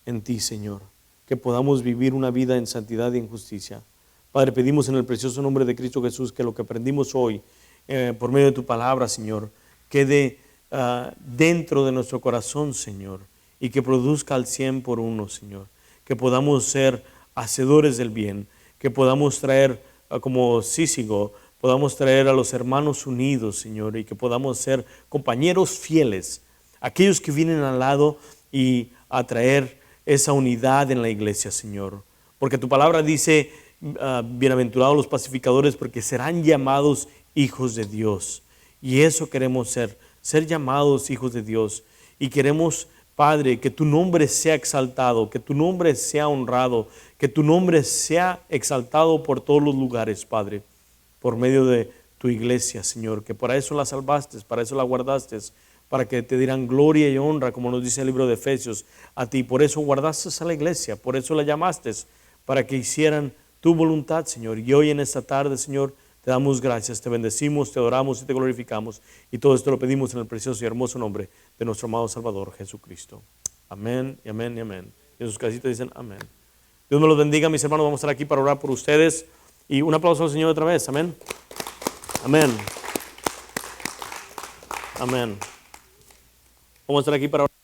B: en ti, Señor. Que podamos vivir una vida en santidad y en justicia. Padre, pedimos en el precioso nombre de Cristo Jesús que lo que aprendimos hoy por medio de tu palabra, Señor, quede dentro de nuestro corazón, Señor, y que produzca al 100 por 1, Señor. Que podamos ser hacedores del bien, que podamos traer, como Cícigo, podamos traer a los hermanos unidos, Señor, y que podamos ser compañeros fieles, aquellos que vienen al lado y a traer esa unidad en la iglesia, Señor. Porque tu palabra dice, bienaventurados los pacificadores, porque serán llamados hijos de Dios. Y eso queremos ser llamados hijos de Dios. Y queremos, Padre, que tu nombre sea exaltado, que tu nombre sea honrado, que tu nombre sea exaltado por todos los lugares, Padre, por medio de tu iglesia, Señor, que para eso la salvaste, para eso la guardaste, para que te dieran gloria y honra, como nos dice el libro de Efesios, a ti. Por eso guardaste a la iglesia, por eso la llamaste, para que hicieran tu voluntad, Señor. Y hoy en esta tarde, Señor, te damos gracias, te bendecimos, te adoramos y te glorificamos. Y todo esto lo pedimos en el precioso y hermoso nombre de nuestro amado Salvador Jesucristo. Amén y amén y amén. Y en sus casitas dicen amén. Dios me los bendiga, mis hermanos. Vamos a estar aquí para orar por ustedes. Y un aplauso al Señor otra vez. Amén. Amén. Amén. Vamos a estar aquí para orar.